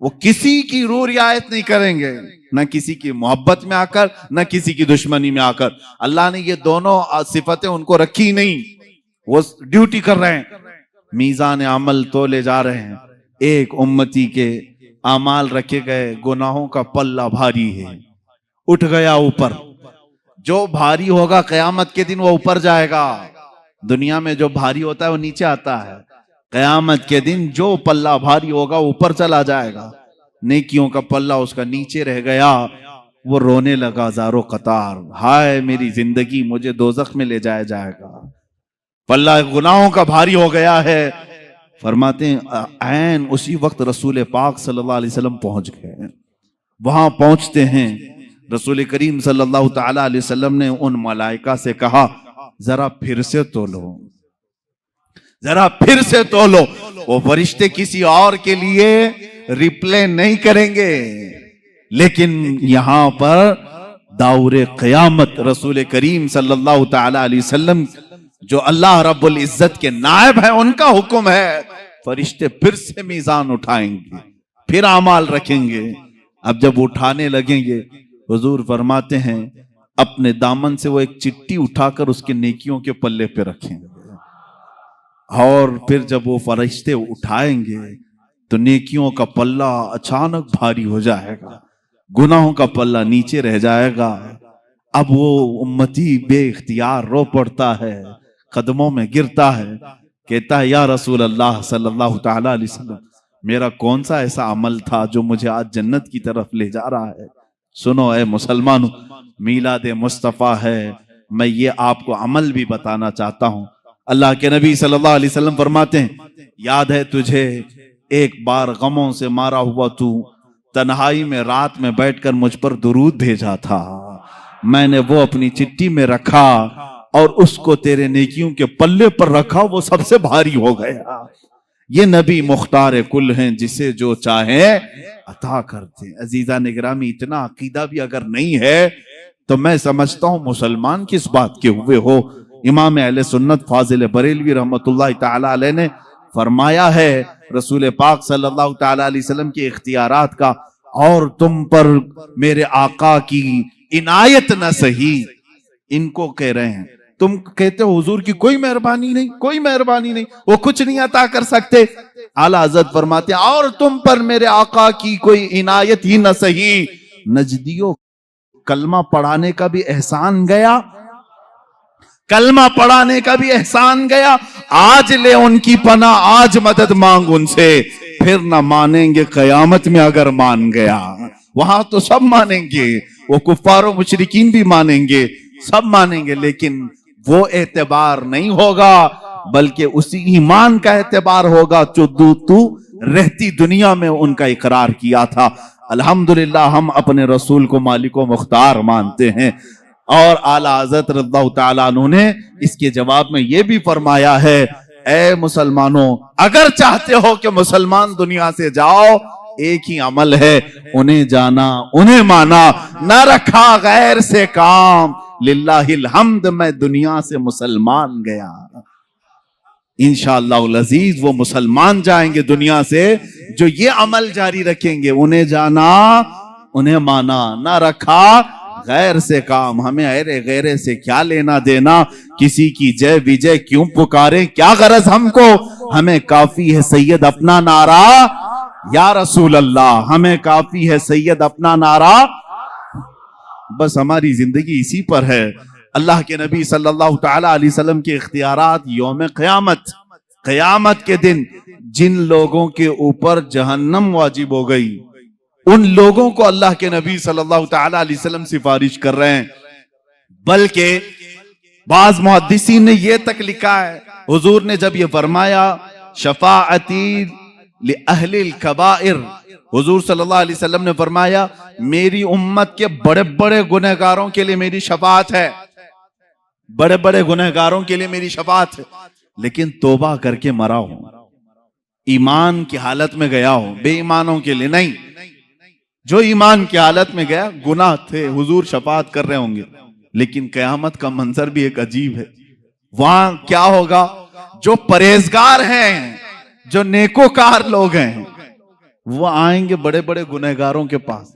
वो किसी की रूह रियायत नहीं करेंगे, न किसी की मोहब्बत में आकर न किसी की दुश्मनी में आकर। अल्लाह ने ये दोनों सिफतें उनको रखी नहीं, वो ड्यूटी कर रहे हैं। मीज़ान अमल तोले जा रहे हैं, एक उम्मती के अमाल रखे गए, गुनाहों का पल्ला भारी है, उठ गया ऊपर। जो भारी होगा क़यामत के दिन वो ऊपर जाएगा। दुनिया में जो भारी होता है वो नीचे आता है, क़यामत के दिन जो पल्ला भारी होगा ऊपर चला जाएगा। नेकियों का पल्ला उसका नीचे रह गया, वो रोने लगा ज़ारो कतार, हाय मेरी जिंदगी, मुझे दोज़ख में ले जाया जाएगा, पल्ला गुनाहों का भारी हो गया है। फरमाते हैं ऐन उसी वक्त रसूल पाक सल्लल्लाहु अलैहि वसल्लम पहुंच गए। वहां पहुंचते हैं, रसूल करीम सल्लल्लाहु ताला अलैहि वसल्लम ने उन मलाइका से कहा जरा फिर से तोलो, जरा फिर से तोलो। वो फरिश्ते किसी और के लिए रिप्ले नहीं करेंगे, लेकिन यहां पर दाउरे क़यामत रसूल करीम सल्लल्लाहु ताला अलैहि वसल्लम जो अल्लाह रब्बुल इज्जत के नायब है, उनका हुक्म है, फरिश्ते फिर से मीज़ान उठाएंगे, फिर आमाल रखेंगे। अब जब उठाने लगेंगे, हुजूर फरमाते हैं अपने दामन से वो एक चिट्ठी उठाकर उसके नेकियों के पल्ले पे रखेंगे। और फिर जब वो फरिश्ते उठाएंगे तो नेकियों का पल्ला अचानक भारी हो जाएगा, गुनाहों का पल्ला नीचे रह जाएगा। अब वो उम्मती बेइख्तियार रो पड़ता है, कदमों में गिरता है, कहता है या रसूल अल्लाह सल्लल्लाहु तआला अलैहि वसल्लम, मेरा कौन सा ऐसा अमल था जो मुझे आज जन्नत की तरफ ले जा रहा है। सुनो ए मुसलमानों, मीलाद मुस्तफ़ा है, मैं ये आपको अमल भी बताना चाहता हूं। अल्लाह के नबी सल्लल्लाहु अलैहि वसल्लम फरमाते हैं, याद है तुझे एक बार गमों से मारा हुआ तू तन्हाई में रात में बैठकर मुझ पर दुरूद भेजा था, मैंने वो अपनी चिट्ठी में रखा और उसको तेरे नेकियों के पल्ले पर रखा, वो सबसे भारी हो गया। ये नबी मुख्तार कुल हैं, जिसे जो चाहे अता करते हैं। अजीजा निगरामी, इतना अकीदा भी अगर नहीं है तो मैं समझता हूं मुसलमान किस बात के हुए हो। इमाम अहले सुन्नत फाजिल बरेलवी रहमतुल्लाह ताला अलैह ने फरमाया है रसूल पाक सल्लल्लाहु ताला अलैहि वसल्लम के इख्तियारात का, और तुम पर मेरे आका की इनायत न सही, इनको कह रहे हैं। तुम कहते हो हुजूर की कोई मेहरबानी नहीं, कोई मेहरबानी नहीं, वो कुछ नहीं अता कर सकते। आला हज़रत फरमाते हैं, और तुम पर मेरे आका की कोई इनायत ही न सही। नजदियों, कलमा पढ़ाने का भी एहसान गया, कलमा पढ़ाने का भी एहसान गया। आज ले उनकी पना, आज मदद मांग उनसे, फिर ना मानेंगे कयामत में अगर मान गया। वहां तो सब मानेंगे, वो कुफ्फार मुशरिकीन भी मानेंगे, सब मानेंगे, लेकिन वो एतबार नहीं होगा, बल्कि उसी ईमान का एतबार होगा जो तू रहती दुनिया में उनका इकरार किया था। अल्हम्दुलिल्लाह हम अपने रसूल को मालिक व मुख्तार मानते हैं। और आला हज़रत रज़ियल्लाहु ताला अन्हु ने इसके जवाब में यह भी फरमाया है, ए मुसलमानों, अगर चाहते हो कि मुसलमान दुनिया से जाओ, एक ही अमल है, उन्हें जाना, उन्हें माना, न रखा गैर से काम, लिल्लाहिल हम्द, मैं दुनिया से मुसलमान गया। इंशाअल्लाह अज़ीज वो मुसलमान जाएंगे दुनिया से जो ये अमल जारी रखेंगे, उन्हें जाना, उन्हें माना, न रखा गैर से काम। हमें अरे गैरे से क्या लेना देना, किसी की जय विजय क्यों पुकारे, क्या गरज हमको, हमें काफी है सैयद अपना नारा, या रसूल अल्लाह, हमें काफी है सैयद अपना नारा। बस हमारी जिंदगी इसी पर है। अल्लाह के नबी सल्लल्लाहु ताला अलैहि वसल्लम के इख्तियारात, यौम क़यामत, क़यामत के दिन जिन लोगों के ऊपर जहन्नम वाजिब हो गई, उन लोगों को अल्लाह के नबी सल्लल्लाहु ताला अलैहि वसल्लम सिफारिश कर रहे हैं। बल्कि बाज मुहद्दिसीन ने यह तक लिखा है, हुजूर ने जब यह फरमाया शफाअती लि अहलिल कबाइर, हुजूर सल्लल्लाहु अलैहि वसल्लम ने फरमाया मेरी उम्मत के बड़े बड़े गुनहगारों के लिए मेरी शफाअत है, बड़े बड़े गुनहगारों के लिए मेरी शफाअत है। लेकिन तौबा करके मरा हूं, ईमान की हालत में गया हूं, बेईमानों के लिए नहीं। जो ईमान की हालत में गया, गुनाह थे, हुजूर शफाअत कर रहे होंगे। लेकिन कयामत का मंजर भी एक अजीब है। वहां क्या होगा, जो परहेजगार हैं, जो नेकोकार लोग हैं, वो आएंगे बड़े बड़े गुनहगारों के पास,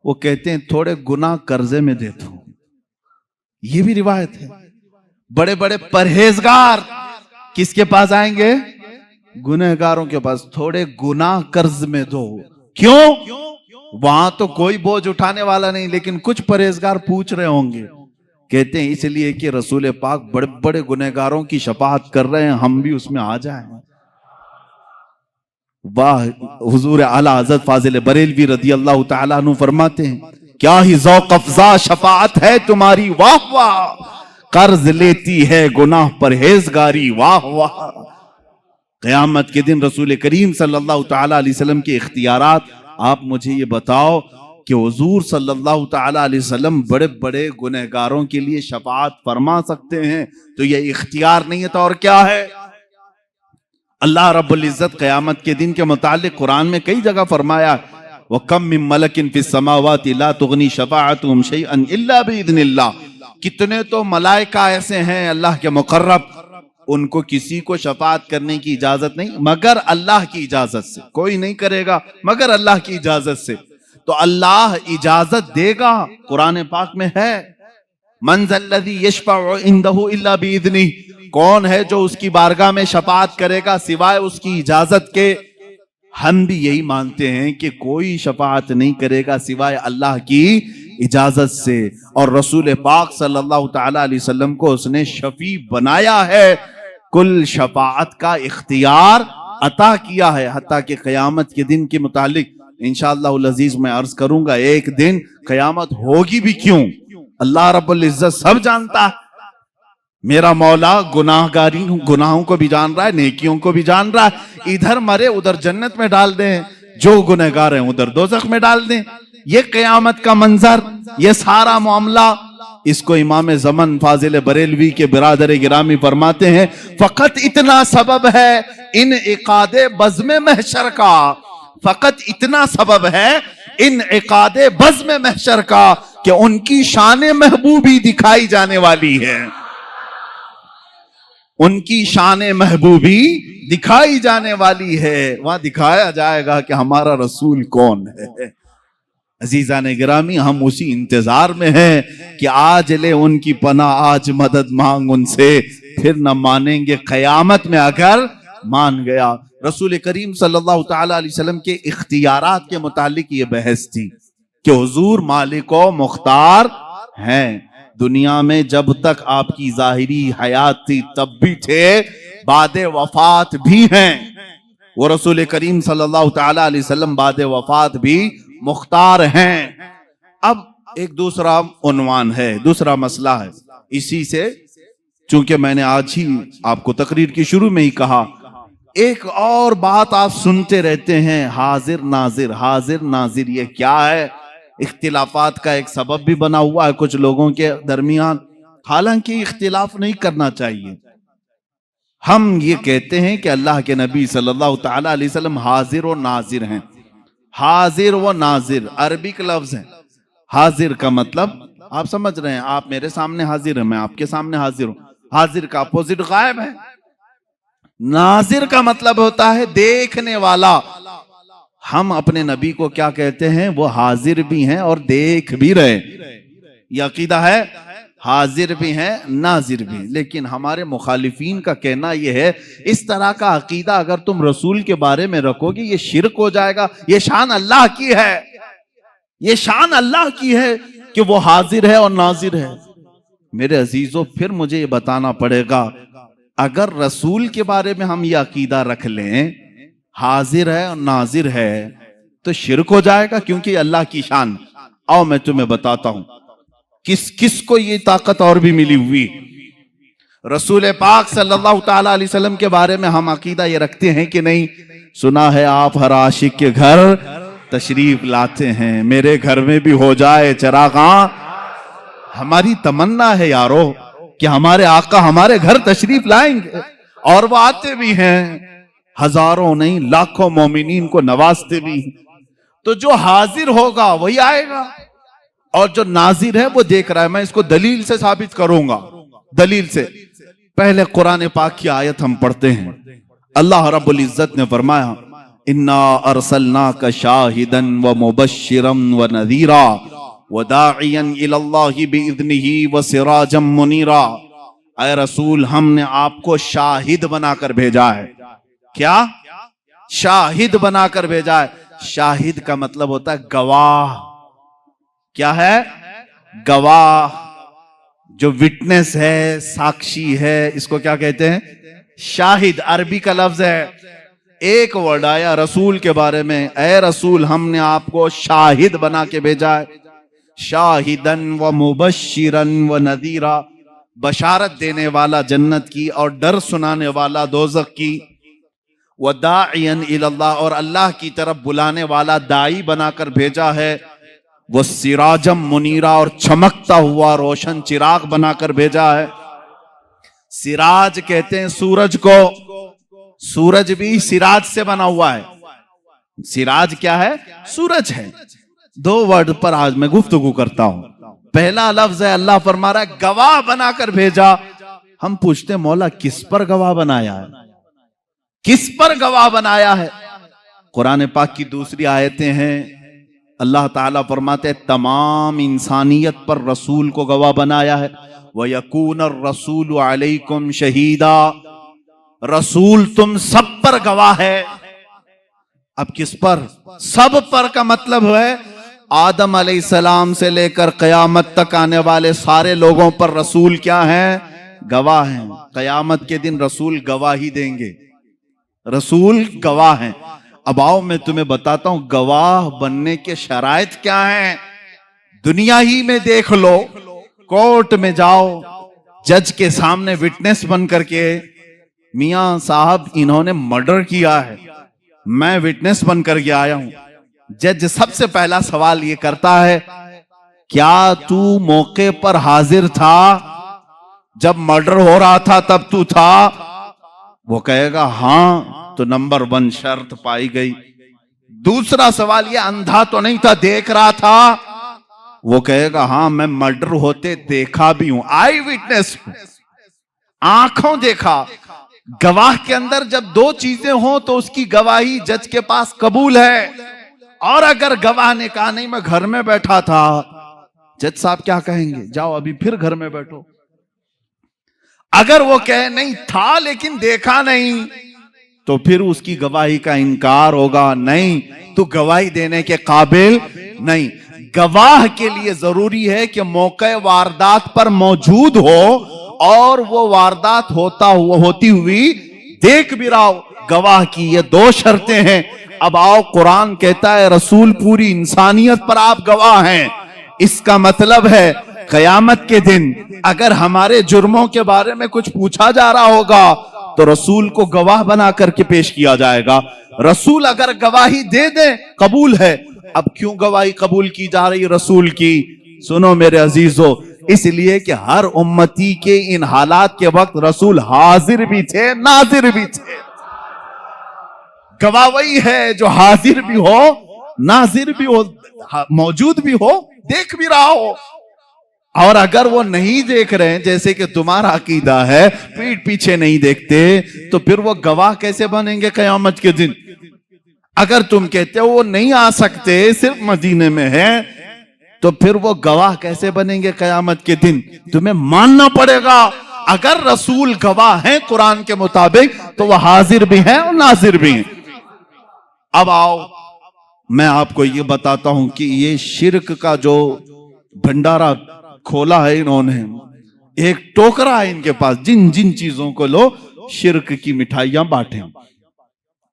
वो कहते हैं थोड़े गुनाह कर्जे में दे दो। ये भी रिवायत है। बड़े बड़े परहेजगार किसके पास आएंगे, गुनहगारों के पास, थोड़े गुनाह कर्ज में दो। क्यों? वहां तो कोई बोझ उठाने वाला नहीं, लेकिन कुछ परहेजगार पूछ रहे होंगे। कहते हैं इसलिए कि रसूल पाक बड़े बड़े गुनहगारों की शफाअत कर रहे हैं, हम भी उसमें आ जाएं। वाह, हुजूर आला हज़रत फाजिल बरेलवी रज़ियल्लाहु ताला अन्हु फरमाते हैं, क्या ही ज़ौक़ अफ़ज़ा शफाअत है तुम्हारी, वाह वाह, कर्ज लेती है गुनाह परहेजगारी, वाह वाह। क़यामत के दिन रसूल करीम सल्लल्लाहु ताला अलैहि वसल्लम के इख्तियारात, आप मुझे ये बताओ कि हुजूर सल्लल्लाहु ताला अलैहि वसल्लम बड़े बड़े गुनहगारों के लिए शफाअत फरमा सकते हैं, तो ये इख्तियार नहीं है तो और क्या है। अल्लाह रब्बुल इज्जत क़यामत के दिन के मुतालिक कुरान में कई जगह फरमाया, व कम मिन मलकिन फिस समावाति ला तुगनी शफाअतुहुम शैअन इल्ला बिइज़्निल्लाह, कितने तो मलाइका ऐसे हैं अल्लाह के मुकर्रब, उनको किसी को शफाअत करने की इजाजत नहीं मगर अल्लाह की इजाजत से, कोई नहीं करेगा मगर अल्लाह की इजाजत से। तो अल्लाह इजाजत देगा, कुरान पाक में है, मन ज़ल्लज़ी यशफ़अउ इंदहु इल्ला बिइज़्निही, कौन है जो उसकी बारगाह में शफाअत करेगा सिवाय उसकी इजाजत के? हम भी यही मानते हैं कि कोई शफाअत नहीं करेगा सिवाय अल्लाह की इजाजत से, और रसूल पाक सल्लल्लाहु ताला अलैहि वसल्लम को उसने शफी बनाया है, कुल शफाअत का इख्तियार अता किया है। हत्ता कि क़यामत के दिन के मुतालिक इंशाअल्लाह अज़ीज मैं अर्ज करूंगा, एक दिन क़यामत होगी भी क्यों, अल्लाह रब्बुल इज्जत सब जानता है। मेरा मौला गुनाहों को भी जान रहा है, नेकियों को भी जान रहा है। इधर मरे उधर जन्नत में डाल दें, जो गुनहगार हैं उधर दोज़ख में डाल दें। ये क़यामत का मंजर, ये सारा मामला, इसको इमाम ज़मन फाजिल बरेलवी के बिरादर गिरामी फरमाते हैं, फकत इतना सबब है इन इकादे बज़्म महशर का, फकत इतना सबब है इन इकादे बज़्म महशर का कि उनकी शान महबूबी दिखाई जाने वाली है, उनकी शान महबूबी दिखाई जाने वाली है। वहां दिखाया जाएगा कि हमारा रसूल कौन है। अजीजा ने गिरामी, हम उसी इंतजार में हैं कि आज ले उनकी पनाह, आज मदद मांग उनसे, फिर न मानेंगे क़यामत में अगर मान गया। रसूल करीम सल्लल्लाहु ताला अलैहि वसल्लम के इख्तियारात के मुतालिक ये बहस थी कि हुजूर मालिक व मुख्तार हैं। दुनिया में जब तक आपकी जाहिरी हयात थी तब भी थे, बादे वफात भी हैं। वो रसूल करीम सल्लल्लाहु ताला अलैहि वसल्लम बादे वफात भी मुख्तार हैं। अब एक दूसरा उन्वान है, दूसरा मसला है। इसी से चूंकि मैंने आज ही आपको तकरीर की शुरू में ही कहा, एक और बात आप सुनते रहते हैं, हाजिर नाजिर, हाजिर नाजिर, ये क्या है? इख्तिलाफात का एक सबब भी बना हुआ है कुछ लोगों के दरमियान। हालांकि इख्तिलाफ नहीं करना चाहिए। हम ये कहते हैं कि अल्लाह के नबी सल्लल्लाहु ताला अलैहि वसल्लम हाजिर और नाजिर हैं। हाजिर व नाजिर अरबिक लफ्ज है। हाजिर का मतलब आप समझ रहे हैं, आप मेरे सामने हाजिर हैं, मैं आपके सामने हाजिर हूं। हाजिर का अपोजिट गायब है। नाजिर का मतलब होता है देखने वाला। हम अपने नबी को क्या कहते हैं? वो हाजिर भी हैं और देख भी रहे। यह अकीदा है, हाजिर भी हैं नाजिर भी। लेकिन हमारे मुखालिफीन का कहना यह है, इस तरह का अकीदा अगर तुम रसूल के बारे में रखोगे ये शिरक हो जाएगा। ये शान अल्लाह की है, ये शान अल्लाह की है कि वो हाजिर है और नाजिर है। मेरे अजीजों, फिर मुझे ये बताना पड़ेगा, अगर रसूल के बारे में हम ये अकीदा रख लें हाजिर है और नाजिर है तो शिरक हो जाएगा, क्योंकि अल्लाह की शान। आओ मैं तुम्हें बताता हूं किस किस को ये ताकत और भी मिली हुई। रसूल पाक सल्लल्लाहु ताला अलैहि वसल्लम के बारे में हम अकीदा ये रखते हैं कि नहीं? सुना है आप हर आशिक के घर तशरीफ लाते हैं, मेरे घर में भी हो जाए चिरागा। हमारी तमन्ना है यारो कि हमारे आका हमारे घर तशरीफ लाएंगे, और वो आते भी हैं, हजारों नहीं लाखों मोमिनीन को नवाजते भी। तो जो हाजिर होगा वही आएगा, और जो नाजिर है वो देख रहा है। मैं इसको दलील से साबित करूंगा, दलील से। पहले कुरान पाक की आयत हम पढ़ते हैं। अल्लाह रब्बुल इज्जत ने फरमाया, इन्ना अरसलनाका शाहिदन व मुबश्शिरन व नज़ीरा व दाइयन इलल्लाहि बिइज़्निही व सिराजम मुनीरा। ऐ रसूल, हमने आपको शाहिद बनाकर भेजा है। क्या? शाहिद बनाकर भेजा है। शाहिद का मतलब होता है गवाह। क्या है? गवाह, जो विटनेस है, साक्षी है, इसको क्या कहते हैं? शाहिद। अरबी का लफ्ज है। एक वर्ड आया रसूल के बारे में, ऐ रसूल हमने आपको शाहिद बना के भेजा है। शाहिदन व मुबश्शिरन व नज़ीरा, बशारत देने वाला जन्नत की और डर सुनाने वाला दोज़ख की। व दाइयन इलल्लाह, और अल्लाह की तरफ बुलाने वाला दाई बनाकर भेजा है। वो सिराजम मुनीरा, और चमकता हुआ रोशन चिराग बनाकर भेजा है। सिराज कहते हैं सूरज को। सूरज भी सिराज से बना हुआ है। सिराज क्या है? सूरज है। दो वर्ड पर आज मैं गुफ्तगू करता हूं। पहला लफ्ज है, अल्लाह फरमा रहा है गवाह बनाकर भेजा। हम पूछते हैं मौला किस पर गवाह बनाया है? किस पर गवाह बनाया है? कुरान पाक की दूसरी आयतें हैं, अल्लाह ताला फरमाते हैं तमाम इंसानियत पर रसूल को गवाह बनाया है। व यकून रसूल अलैकुम शहीदा, रसूल तुम सब पर गवाह है। अब किस पर? सब पर का मतलब है आदम अलैहिस्सलाम से लेकर कयामत तक आने वाले सारे लोगों पर रसूल क्या है? गवाह हैं। कयामत के दिन रसूल गवाही देंगे, रसूल गवाह हैं। अब आओ मैं तुम्हें बताता हूं गवाह बनने के शराइत क्या हैं। दुनिया ही में देख लो, कोर्ट में जाओ, जज के सामने विटनेस बन करके, मियां साहब इन्होंने मर्डर किया है, मैं विटनेस बन करके आया हूं। जज सबसे पहला सवाल ये करता है, क्या तू मौके पर हाजिर था? जब मर्डर हो रहा था तब तू था? वो कहेगा हां, तो नंबर 1 शर्त पाई गई। दूसरा सवाल ये, अंधा तो नहीं था, देख रहा था? वो कहेगा हां, मैं मर्डर होते देखा भी हूं, आई विटनेस हूं, आंखों देखा। गवाह के अंदर जब 2 चीजें हो तो उसकी गवाही जज के पास कबूल है। और अगर गवाह ने कहा नहीं मैं घर में बैठा था, जज साहब क्या कहेंगे? जाओ अभी फिर घर में बैठो। अगर वो कहे नहीं था लेकिन देखा नहीं, तो फिर उसकी गवाही का इनकार होगा, नहीं तू गवाही देने के काबिल नहीं। गवाह के लिए जरूरी है कि मौके वारदात पर मौजूद हो और वो वारदात होती हुई देख भी रहा हो। गवाह की ये 2 शर्तें हैं। अब आओ, कुरान कहता है रसूल पूरी इंसानियत पर आप गवाह हैं। इसका मतलब है कयामत के दिन अगर हमारे जुर्मों के बारे में कुछ पूछा जा रहा होगा तो रसूल को गवाह बना करके पेश किया जाएगा। रसूल अगर गवाही दे दे कबूल है। अब क्यों गवाही कबूल की जा रही रसूल की? सुनो मेरे अजीजों, इसलिए कि हर उम्मती के इन हालात के वक्त रसूल हाजिर भी थे, नाजिर भी थे। गवाह वही है जो हाजिर भी हो, नाजिर भी हो, मौजूद भी हो, देख भी रहा हो। और अगर वो नहीं देख रहे हैं, जैसे कि तुम्हारा अकीदा है, पीठ पीछे नहीं देखते, तो फिर वो गवाह कैसे बनेंगे कयामत के दिन? अगर तुम कहते हो वो नहीं आ सकते, सिर्फ मदीने में है, तो फिर वो गवाह कैसे बनेंगे कयामत के दिन? तुम्हें मानना पड़ेगा अगर रसूल गवाह हैं कुरान के मुताबिक, तो वह हाजिर भी हैं और नाजिर भी हैं। अब आओ, मैं आपको ये बताता हूं कि ये शिर्क का जो भंडारा खोला है इन्होंने, एक टोकरा है इनके पास, जिन जिन चीजों को लो शिर्क की मिठाइयां बांटे।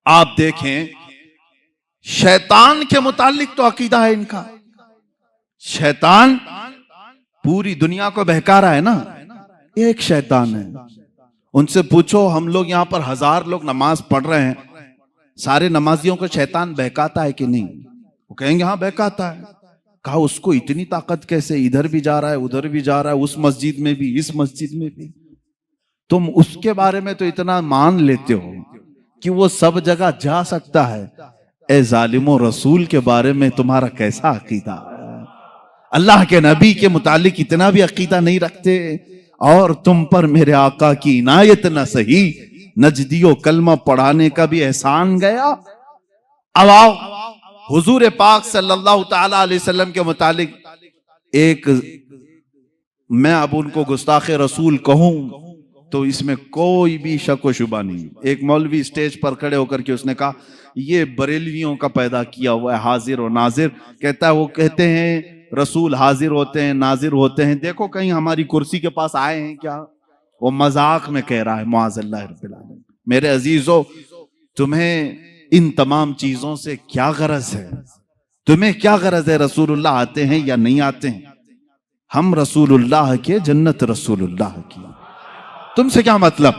आप देखें, शैतान के मुतालिक तो अकीदा है इनका। शैतान पूरी दुनिया को बहका रहा है ना, एक शैतान है। उनसे पूछो, हम लोग यहां पर 1000 लोग नमाज पढ़ रहे हैं, सारे नमाजियों को शैतान बहकाता है कि नहीं? वो कहेंगे हाँ बहकाता है। कहा उसको इतनी ताकत कैसे? इधर भी जा रहा है, उधर भी जा रहा है, उस मस्जिद में भी, इस मस्जिद में भी। तुम उसके बारे में तो इतना मान लेते हो कि वो सब जगह जा सकता है। ए जालिमो, रसूल के बारे में तुम्हारा कैसा अकीदा है? अल्लाह के नबी के मुतालिक इतना भी अकीदा नहीं रखते। और तुम पर मेरे आका की इनायत न सही, नजदियो कलमा पढ़ाने का भी एहसान गया। अब आओ, हुजूर पाक सल्लल्लाहु ताला अलैहि वसल्लम के मुतालिक एक, मैं अब उनको गुस्ताखे रसूल कहूं तो इसमें कोई भी शक व शुबा नहीं। एक मौलवी स्टेज पर खड़े होकर के उसने कहा ये बरेलवियों का पैदा किया हुआ है हाजिर और नाजिर। कहता है वो कहते हैं रसूल हाजिर होते हैं, नाजिर होते हैं, देखो कहीं हमारी कुर्सी के पास आए हैं क्या? वो मजाक में कह रहा है, मुआज़ल्लाह रब्बिल आलमीन। मेरे अजीजों, तुम्हें इन तमाम चीजों से क्या गरज है? तुम्हें क्या गरज है रसूलुल्लाह आते हैं या नहीं आते हैं? हम रसूलुल्लाह के, जन्नत रसूलुल्लाह की, तुमसे क्या मतलब?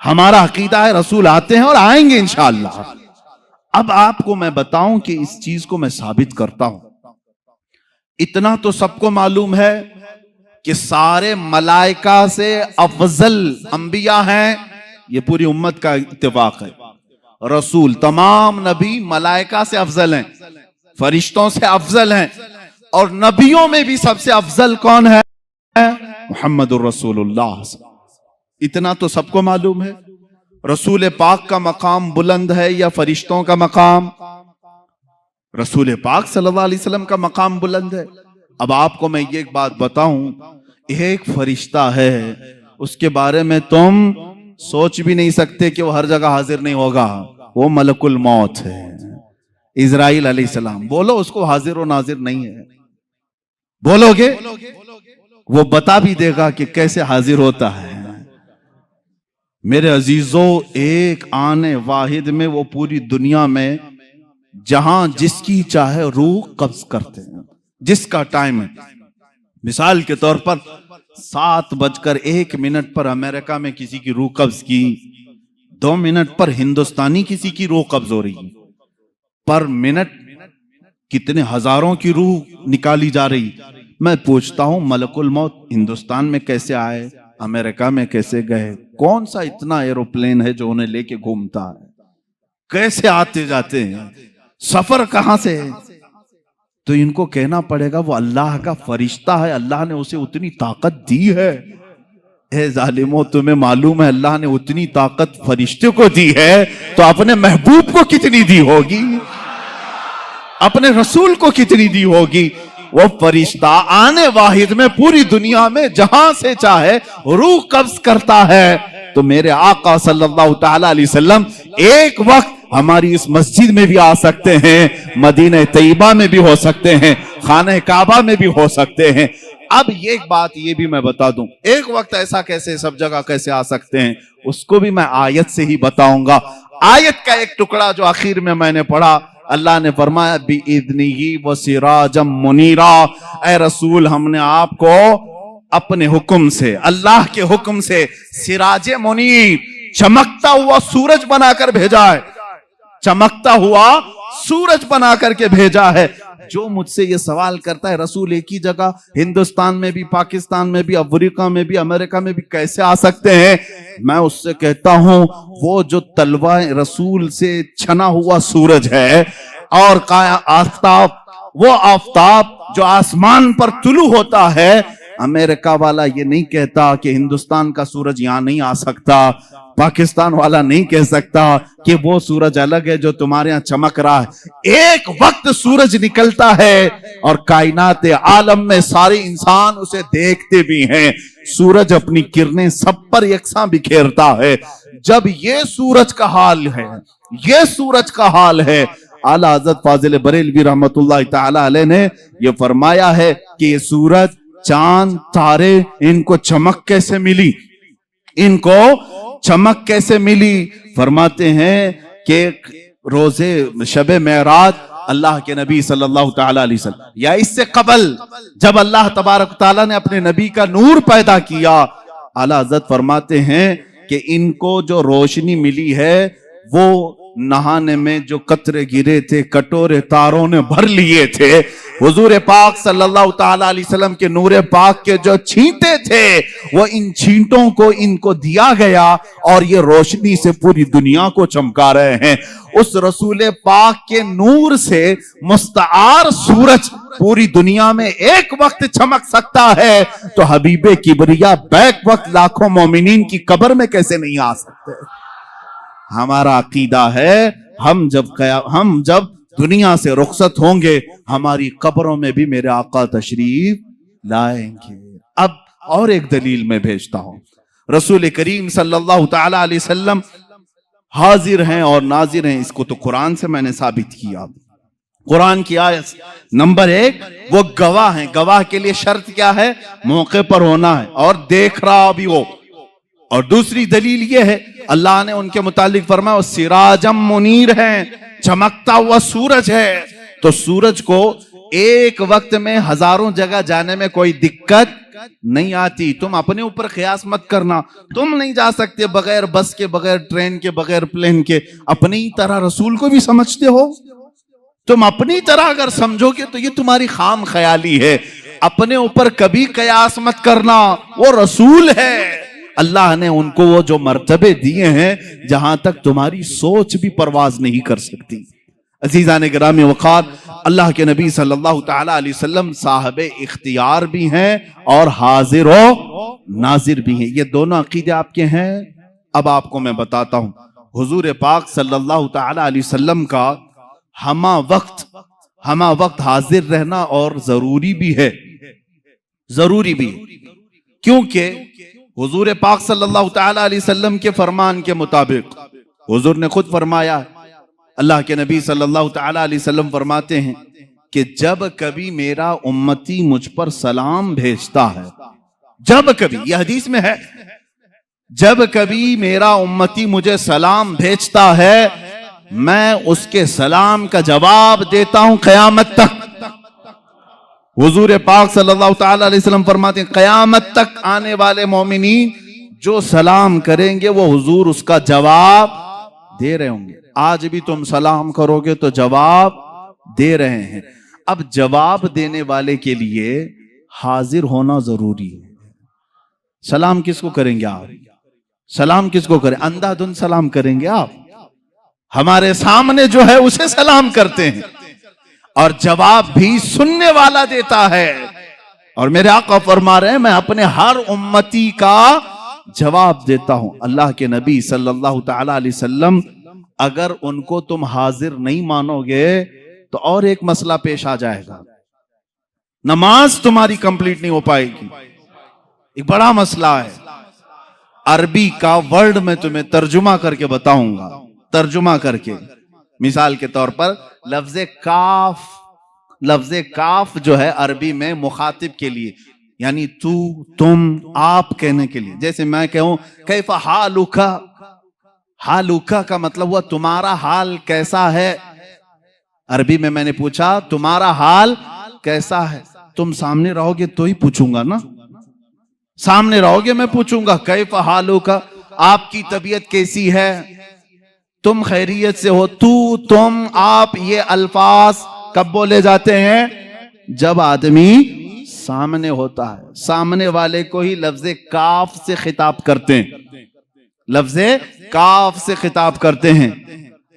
हमारा अकीदा है रसूल आते हैं और आएंगे इंशाअल्लाह। अब आपको मैं बताऊं कि इस चीज को मैं साबित करता हूं। इतना तो सबको मालूम है कि सारे मलाइका से अफजल अंबिया हैं, ये पूरी उम्मत का इत्तेफाक है। रसूल, तमाम नबी मलाइका से अफजल हैं, फरिश्तों से अफजल हैं, और नबियों में भी सबसे अफजल कौन है? मुहम्मदुर रसूलुल्लाह। इतना तो सबको मालूम है। रसूल पाक का मकाम बुलंद है या फरिश्तों का मकाम? रसूल पाक सल्लल्लाहु अलैहि वसल्लम का मकाम बुलंद है। अब आपको मैं ये एक बात बताऊं, एक फरिश्ता है, उसके बारे में तुम सोच भी नहीं सकते कि वो हर जगह हाजिर नहीं होगा। वो मलकुल मौत है, इजराइल अलैहिस्सलाम। बोलो उसको हाजिर और नाजिर नहीं है, बोलोगे वो बता भी देगा कि कैसे हाजिर होता है। मेरे अजीजों, एक आने वाहिद में वो पूरी दुनिया में जहां जिसकी चाहे रूह कब्ज करते हैं, जिसका टाइम है। मिसाल के तौर पर 7:01 पर अमेरिका में किसी की रूह कब्ज की, 2 मिनट पर हिंदुस्तानी किसी की रूह कब्ज हो रही, पर मिनट कितने हजारों की रूह निकाली जा रही। मैं पूछता हूं मलकुल मौत हिंदुस्तान में कैसे आए, अमेरिका में कैसे गए? कौन सा इतना एरोप्लेन है जो उन्हें लेके घूमता है? कैसे आते जाते हैं? सफर कहां से है? तो इनको कहना पड़ेगा वो अल्लाह का फरिश्ता है, अल्लाह ने उसे उतनी ताकत दी है। ए जालिमो, तुम्हें मालूम है अल्लाह ने उतनी ताकत फरिश्ते को दी है तो अपने महबूब को कितनी दी होगी, अपने रसूल को कितनी दी होगी। वो फरिश्ता आने वाहिद में पूरी दुनिया में जहां से चाहे रूह कब्ज करता है। तो मेरे आका सल्लल्लाहु तआला अलैहि वसल्लम एक वक्त हमारी इस मस्जिद में भी आ सकते हैं, मदीना तैयबा में भी हो सकते हैं, खाने काबा में भी हो सकते हैं। अब एक बात ये भी मैं बता दूं, एक वक्त ऐसा कैसे सब जगह कैसे आ सकते हैं, उसको भी मैं आयत से ही बताऊंगा। आयत का एक टुकड़ा जो आखिर में मैंने पढ़ा, अल्लाह ने फरमाया बिइज़्निही व सिराजम मुनीरा। ऐ रसूल, हमने आपको अपने हुक्म से, अल्लाह के हुक्म से सिराज मुनीर, चमकता हुआ सूरज बनाकर भेजा है, चमकता हुआ सूरज बनाकर के भेजा है। जो मुझसे ये सवाल करता है रसूल एक ही जगह हिंदुस्तान में भी, पाकिस्तान में भी, अफ्रीका में भी, अमेरिका में भी कैसे आ सकते हैं, मैं उससे कहता हूं वो जो तलवा रसूल से छना हुआ सूरज है और आफताब, वो आफताब जो आसमान पर तुलू होता है, अमेरिका वाला ये नहीं कहता कि हिंदुस्तान का सूरज यहां नहीं आ सकता, पाकिस्तान वाला नहीं कह सकता कि वो सूरज अलग है जो तुम्हारे यहां चमक रहा है। एक वक्त सूरज निकलता है और कायनात आलम में सारे इंसान उसे देखते भी हैं। सूरज अपनी किरणें सब पर यकसां बिखेरता है। जब ये सूरज का हाल है, ये सूरज का हाल है, आला हज़रत फाजिल बरेलवी रहमतुल्लाह तआला अलैह ने यह फरमाया है कि ये सूरज, चांद, तारे, इनको चमक कैसे मिली, इनको चमक कैसे मिली? फरमाते हैं कि रोजे शबे मेराज अल्लाह के नबी सल्लल्लाहु तआला अलैहि वसल्लम, या इससे कबल जब अल्लाह तबारक तआला ने अपने नबी का नूर पैदा किया, आला हज़रत फरमाते हैं कि इनको जो रोशनी मिली है वो नहाने में जो कतरे गिरे थे, कटोरे तारों ने भर लिए थे, हुजूर पाक सल्लल्लाहु तआला अलैहि वसल्लम के नूरे पाक के जो छींटे थे वो इन छींटों को इनको दिया गया और ये रोशनी से पूरी दुनिया को चमका रहे हैं। उस रसूल पाक के नूर से मुस्तआर सूरज पूरी दुनिया में एक वक्त चमक सकता है, तो हबीबे किबरिया बैक वक्त लाखों मोमिनीन की कब्र में कैसे नहीं आ सकते? हमारा अकीदा है हम जब दुनिया से रुखसत होंगे हमारी कब्रों में भी मेरे आका तशरीफ लाएंगे। अब और एक दलील मैं भेजता हूं, रसूल करीम सल्लल्लाहु तआला अलैहि वसल्लम हाजिर हैं और नाजिर हैं, इसको तो कुरान से मैंने साबित किया। कुरान की आयत नंबर 1, वो गवाह हैं। गवाह के लिए शर्त क्या है? मौके पर होना है और देख रहा भी हो। और दूसरी दलील ये है, अल्लाह ने उनके मुतालिक फरमाया सिराजम मुनीर है, चमकता हुआ सूरज है। तो सूरज को एक वक्त में हजारों जगह जाने में कोई दिक्कत नहीं आती। तुम अपने ऊपर ख्यास मत करना, तुम नहीं जा सकते बगैर बस के, बगैर ट्रेन के, बगैर प्लेन के। अपनी तरह रसूल को भी समझते हो, तुम अपनी तरह अगर समझोगे तो ये तुम्हारी खाम ख्याली है। अपने ऊपर कभी कयास मत करना, वो रसूल है। अल्लाह ने उनको वो जो मर्तबे दिए हैं जहां तक तुम्हारी सोच भी परवाज नहीं कर सकती। अजीज़ान गिरामी वक़ार, अल्लाह के नबी सल्लल्लाहु तआला अलैहि वसल्लम साहब इख्तियार भी हैं और हाजिर व नाजिर भी हैं। ये दोनों अकीदे आपके हैं। अब आपको मैं बताता हूं, हुजूर पाक सल्लल्लाहु तआला अलैहि वसल्लम का हमा वक्त हाजिर रहना और जरूरी भी है, जरूरी भी है। क्योंकि हुजूर पाक सल्लल्लाहु तआला अलैहि वसल्लम के फरमान के मुताबिक हुजूर ने खुद फरमाया, अल्लाह के नबी सल्लल्लाहु तआला अलैहि वसल्लम फरमाते हैं कि जब कभी मेरा उम्मती मुझ पर सलाम भेजता है, जब कभी, यह हदीस में है, जब कभी मेरा उम्मती मुझे सलाम भेजता है, मैं उसके सलाम का जवाब देता हूं क़यामत तक। हुजूर पाक सल्लल्लाहु तआला अलैहि वसल्लम फरमाते हैं, क़यामत तक आने वाले मोमिनीन जो सलाम करेंगे वो हुजूर उसका जवाब दे रहे होंगे। आज भी तुम सलाम करोगे तो जवाब दे रहे हैं। अब जवाब देने वाले के लिए हाजिर होना जरूरी है। सलाम किसको करेंगे आप? सलाम किसको करें? अंधाधुंध सलाम करेंगे आप? हमारे सामने जो है उसे सलाम करते हैं और जवाब भी सुनने वाला देता है। और मेरे आका फरमा रहे हैं, मैं अपने हर उम्मती का जवाब देता हूं। अल्लाह के नबी सल्लल्लाहु तआला अलैहि वसल्लम, अगर उनको तुम हाजिर नहीं मानोगे तो और एक मसला पेश आ जाएगा, नमाज तुम्हारी कंप्लीट नहीं हो पाएगी। एक बड़ा मसला है। अरबी का वर्ड मैं तुम्हें तर्जुमा करके बताऊंगा, तर्जुमा करके। मिसाल के तौर पर लफ्ज़े काफ जो है अरबी में मुखातिब के लिए, यानी तू, तुम, आप कहने के लिए। जैसे मैं कहूं कैफा हालुका, हालुका का मतलब हुआ तुम्हारा हाल कैसा है। अरबी में मैंने पूछा तुम्हारा हाल कैसा है, तुम सामने रहोगे तो ही पूछूंगा ना, सामने रहोगे मैं पूछूंगा कैफा हालुका, आपकी तबीयत कैसी है, तुम खैरियत से हो। तू, तुम, आप, ये अल्फाज कब बोले जाते हैं? जब आदमी सामने होता है। सामने वाले को ही लफ्ज़े काफ से खिताब करते हैं, लफ्ज़े काफ से खिताब करते हैं।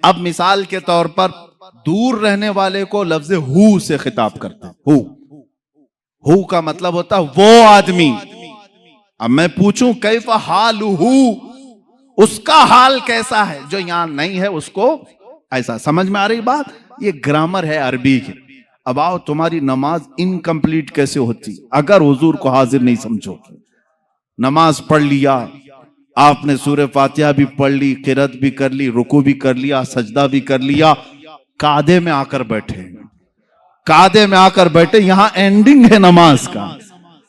अब मिसाल के तौर पर दूर रहने वाले को लफ्ज़े हु से खिताब करते हैं। हु का मतलब होता है वो आदमी। अब मैं पूछूं कैफा हालुहु, उसका हाल कैसा है, जो यहां नहीं है उसको ऐसा। समझ में आ रही बात? ये ग्रामर है अरबी की। अब आओ, तुम्हारी नमाज इनकम्प्लीट कैसे होती अगर हुजूर को हाजिर नहीं समझोगे। नमाज पढ़ लिया आपने, सूरह फातिहा भी पढ़ ली, किरात भी कर ली, रुकू भी कर लिया, सजदा भी कर लिया, कादे में आकर बैठे, कादे में आकर बैठे, यहां एंडिंग है नमाज का,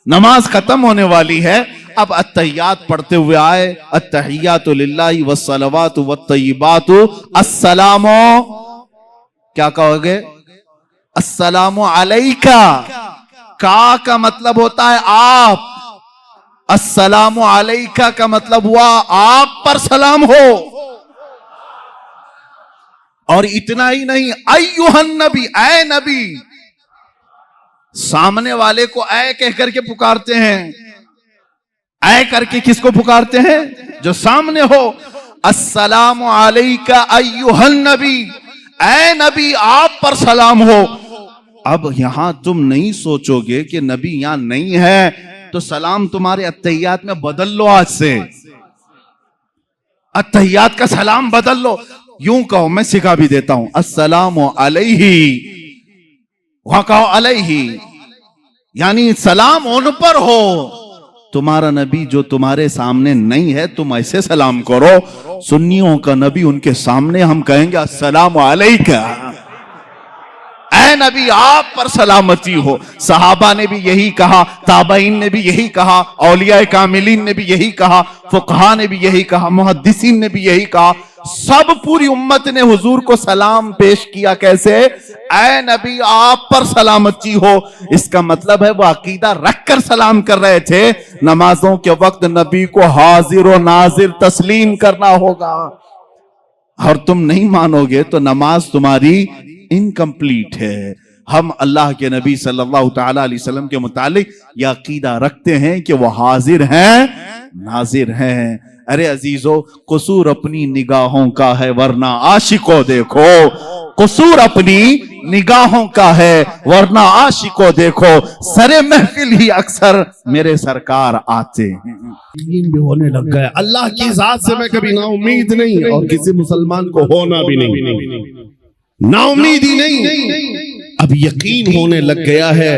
नमाज खत्म होने वाली है। अब अत्तहियात पढ़ते हुए आए, अत्तहियातु लिल्लाहि वस्सलावातु वत्तय्यिबातु अस्सलामु, क्या कहोगे? अस्सलामु अलैका। का मतलब होता है आप, अस्सलामु अलैका का मतलब हुआ आप पर सलाम हो। और इतना ही नहीं, अय्युहन नबी, ऐ नबी। सामने वाले को ऐ कह करके पुकारते हैं। ऐ करके किसको पुकारते हैं? जो सामने हो। अस्सलामु अलैका अय्युहन नबी, ऐ नबी आप पर सलाम हो। अब यहां तुम नहीं सोचोगे कि नबी यहां नहीं है तो सलाम तुम्हारे अत्तहियात में बदल लो। आज से अत्तहियात का सलाम बदल लो। यूं कहो, मैं सिखा भी देता हूं, अस्सलामु अलैहि, वहां कहो अलैहि, यानी सलाम उन पर हो। तुम्हारा नबी जो तुम्हारे सामने नहीं है तुम ऐसे सलाम करो। सुन्नियों का नबी उनके सामने हम कहेंगे अस्सलामु अलैका, ऐ नबी आप पर सलामती हो। सहाबा ने भी यही कहा, ताबईन ने भी यही कहा, औलिया कामिलीन ने भी यही कहा, फुकहा ने भी यही कहा, मुहद्दिसीन ने भी यही कहा। सब पूरी उम्मत ने हुजूर को सलाम पेश किया। कैसे? ऐ नबी आप पर सलामती हो। इसका मतलब है वो अकीदा रखकर सलाम कर रहे थे। नमाजों के वक्त नबी को हाजिर और नाजिर तस्लीम करना होगा। और तुम नहीं मानोगे तो नमाज तुम्हारी इनकम्प्लीट है। हम अल्लाह के नबी सल्लल्लाहु तआला अलैहि वसल्लम के मुतालिक यह अकीदा रखते हैं कि वो हाजिर हैं, नाजिर हैं। अरे अजीजों, कसूर अपनी निगाहों का है वरना आशिको देखो। कसूर अपनी निगाहों का है वरना आशिको देखो। सरे महफिल ही अक्सर मेरे सरकार आते हैं। भी होने लग गया। अल्लाह की जात से मैं कभी ना उम्मीद नहीं, और किसी मुसलमान को होना भी नहीं, ना उम्मीद ही नहीं। अब यकीन होने लग गया है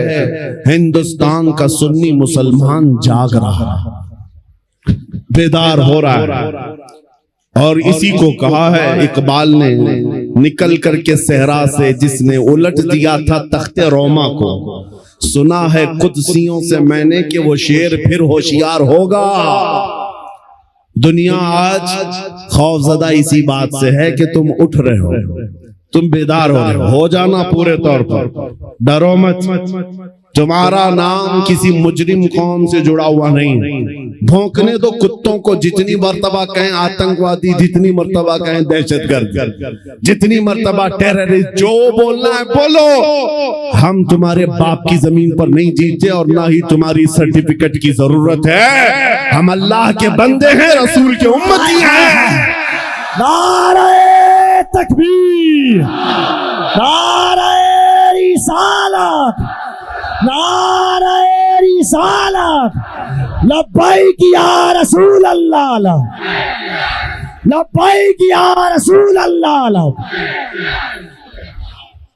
हिंदुस्तान का सुन्नी मुसलमान जाग रहा है, बेदार हो रहा है। और इसी को कहा है इकबाल ने, निकल करके सहरा से जिसने उलट दिया था तख्ते रोमा को, सुना है कुदसियों से मैंने कि वो शेर फिर होशियार होगा। दुनिया आज खौफजदा इसी बात से है कि तुम उठ रहे हो, तुम बेदार हो जाना पूरे तौर पर, डरो मत। तुम्हारा नाम किसी मुजरिम कौम से जुड़ा हुआ नहीं। भौंकने दो कुत्तों को, जितनी मर्तबा कहें आतंकवादी, जितनी मर्तबा कहें दहशतगर्द, जितनी मर्तबा टेररिस्ट, जो बोलना है बोलो। हम तुम्हारे बाप की जमीन पर नहीं जीते और ना ही तुम्हारी सर्टिफिकेट की जरूरत है। हम अल्लाह के बंदे हैं, रसूल के उम्मती हैं। नारे तकबीर, नारे रिसालत, नारे रिसालत, लब्बैक या रसूल अल्लाह, लब्बैक या रसूल अल्लाह।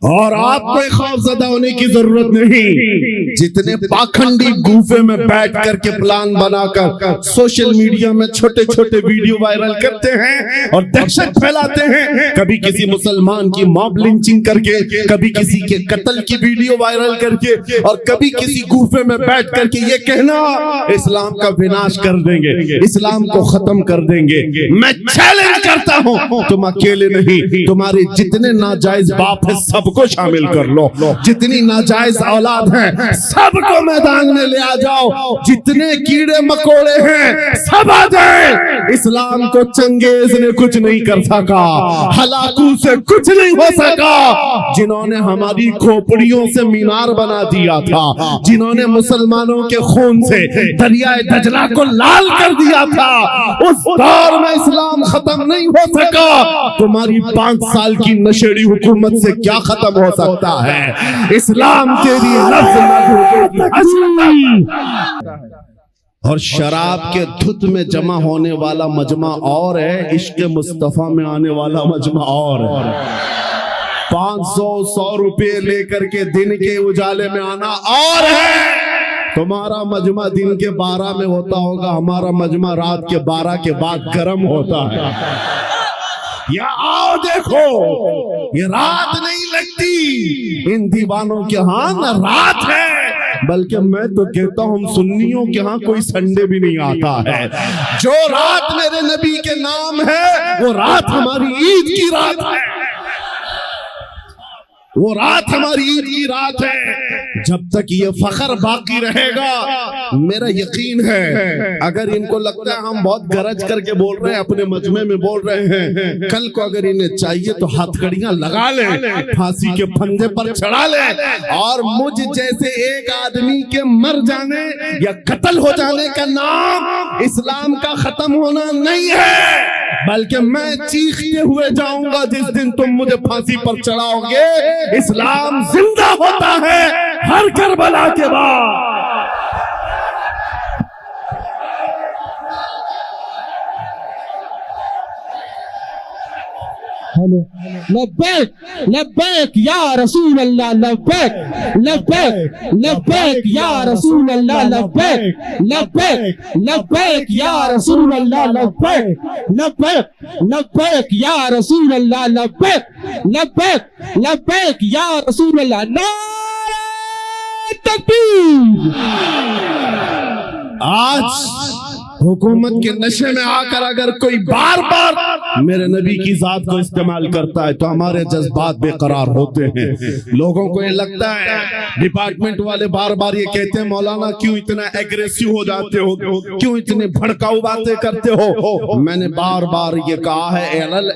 और आपको खौफजदा होने की जरूरत नहीं। जितने पाखंडी गुफे में बैठ करके प्लान बनाकर सोशल मीडिया में छोटे छोटे वीडियो वायरल करते हैं और दहशत फैलाते हैं, कभी किसी मुसलमान की मॉब लिंचिंग करके, कभी किसी के कत्ल की वीडियो वायरल करके, और कभी किसी गुफे में बैठ करके ये कहना इस्लाम का विनाश कर देंगे, इस्लाम को खत्म कर देंगे। मैं चैलेंज करता हूं, तुम अकेले नहीं, तुम्हारे जितने नाजायज बाप है सबको शामिल कर लो, जितनी नाजायज औलाद है सबको मैदान में ले आ जाओ, जितने कीड़े मकोड़े हैं सब आ जाए। इस्लाम को चंगेज ने कुछ नहीं कर सका, हलाकू से कुछ नहीं हो सका। जिन्होंने हमारी खोपड़ियों से मीनार बना दिया था, जिन्होंने मुसलमानों के खून से दरियाए दजला को लाल कर दिया था, उस दौर में इस्लाम खत्म नहीं हो सका। तुम्हारी 5 साल की नशेड़ी हुकूमत से क्या खत्म हो सकता है? इस्लाम तेरी और शराब के धुत में जमा होने वाला मजमा और है, इश्क मुस्तफा में आने वाला मजमा और है। 500-100 रुपये लेकर के दिन के उजाले में आना और है। तुम्हारा मजमा दिन के 12 में होता होगा, हमारा मजमा रात के 12 के बाद गर्म होता है। या आओ देखो, ये रात नहीं लगती इन दीवानों के यहाँ, न रात है, बल्कि मैं तो कहता हूँ सुन्नियों के यहाँ कोई संडे भी नहीं आता है। जो रात मेरे नबी के नाम है वो रात हमारी ईद की रात है, वो रात हमारी ईद की रात है। जब तक ये फखर बाकी रहेगा, मेरा यकीन है, अगर इनको लगता है हम बहुत गरज करके बोल रहे हैं, अपने मजमे में बोल रहे हैं, कल को अगर इन्हें चाहिए तो हथकड़ियां लगा लें, फांसी के फंदे पर चढ़ा लें, और मुझ जैसे एक आदमी के मर जाने या कत्ल हो जाने का नाम इस्लाम का खत्म होना नहीं है, बल्कि मैं चीखते हुए जाऊंगा जिस दिन तुम मुझे फांसी पर चढ़ाओगे। इस्लाम जिंदा होता है हर करबला के बाद। लब्बैक लब्बैक या रसूल अल्लाह, लब्बैक लब्बैक लब्बैक या रसूल अल्लाह, लब्बैक लब्बैक लब्बैक या रसूल अल्लाह, लब्बैक लब्बैक लब्बैक या रसूल अल्लाह, लब्बैक लब्बैक लब्बैक या रसूल अल्लाह। नारे तकबीर। आज हुकूमत के नशे में आकर अगर कोई बार बार मेरे नबी की जात को इस्तेमाल करता है तो हमारे जज्बात बेकरार होते हैं। लोगों को ये लगता है, डिपार्टमेंट वाले बार बार ये कहते हैं, मौलाना क्यों इतना एग्रेसिव हो जाते हो, क्यों इतने भड़काऊ बातें करते हो। मैंने बार बार ये कहा है,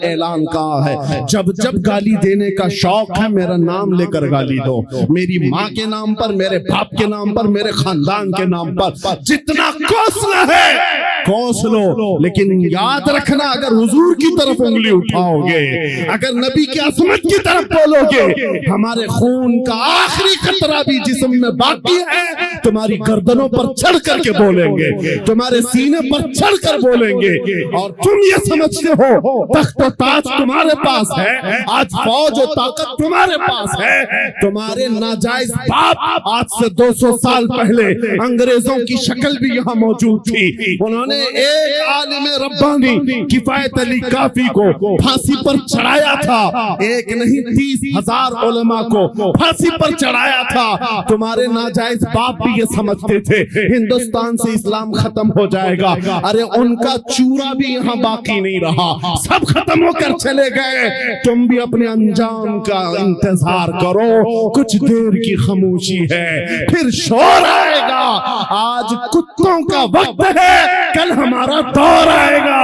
ऐलान कहा है, जब जब गाली देने का शौक है मेरा नाम लेकर गाली दो, मेरी माँ के नाम पर, मेरे बाप के नाम पर, मेरे खानदान के नाम पर, जितना कोसना है कोस लो, लेकिन याद रखना अगर हुजूर की तरफ उंगली उठाओगे, अगर नबी की असमत की तरफ बोलोगे, हमारे खून का आखिरी कतरा भी जिस्म में बाकी है तुम्हारी गर्दनों पर चढ़ करके बोलेंगे, तुम्हारे सीने पर चढ़ कर बोलेंगे। और तुम ये समझते हो तख्त और ताज तुम्हारे पास है, आज फौज और ताकत तुम्हारे पास है। तुम्हारे नाजायज बाप आज से 200 साल पहले अंग्रेजों की शक्ल भी यहाँ मौजूद थी। उन्होंने एक आलिम रब्बानी किफायत अली काफी को फांसी पर चढ़ाया था, एक नहीं 30,000 उलमा को फांसी पर चढ़ाया था। तुम्हारे नाजायज बाप भी ये समझते थे हिंदुस्तान से इस्लाम खत्म हो जाएगा। अरे उनका चूरा भी यहाँ बाकी नहीं रहा, सब खत्म होकर चले गए। तुम भी अपने अंजाम का इंतजार करो, कुछ देर की खामोशी है, फिर शोर आएगा। आज कुत्तों का वक्त है, कल हमारा दौर आएगा।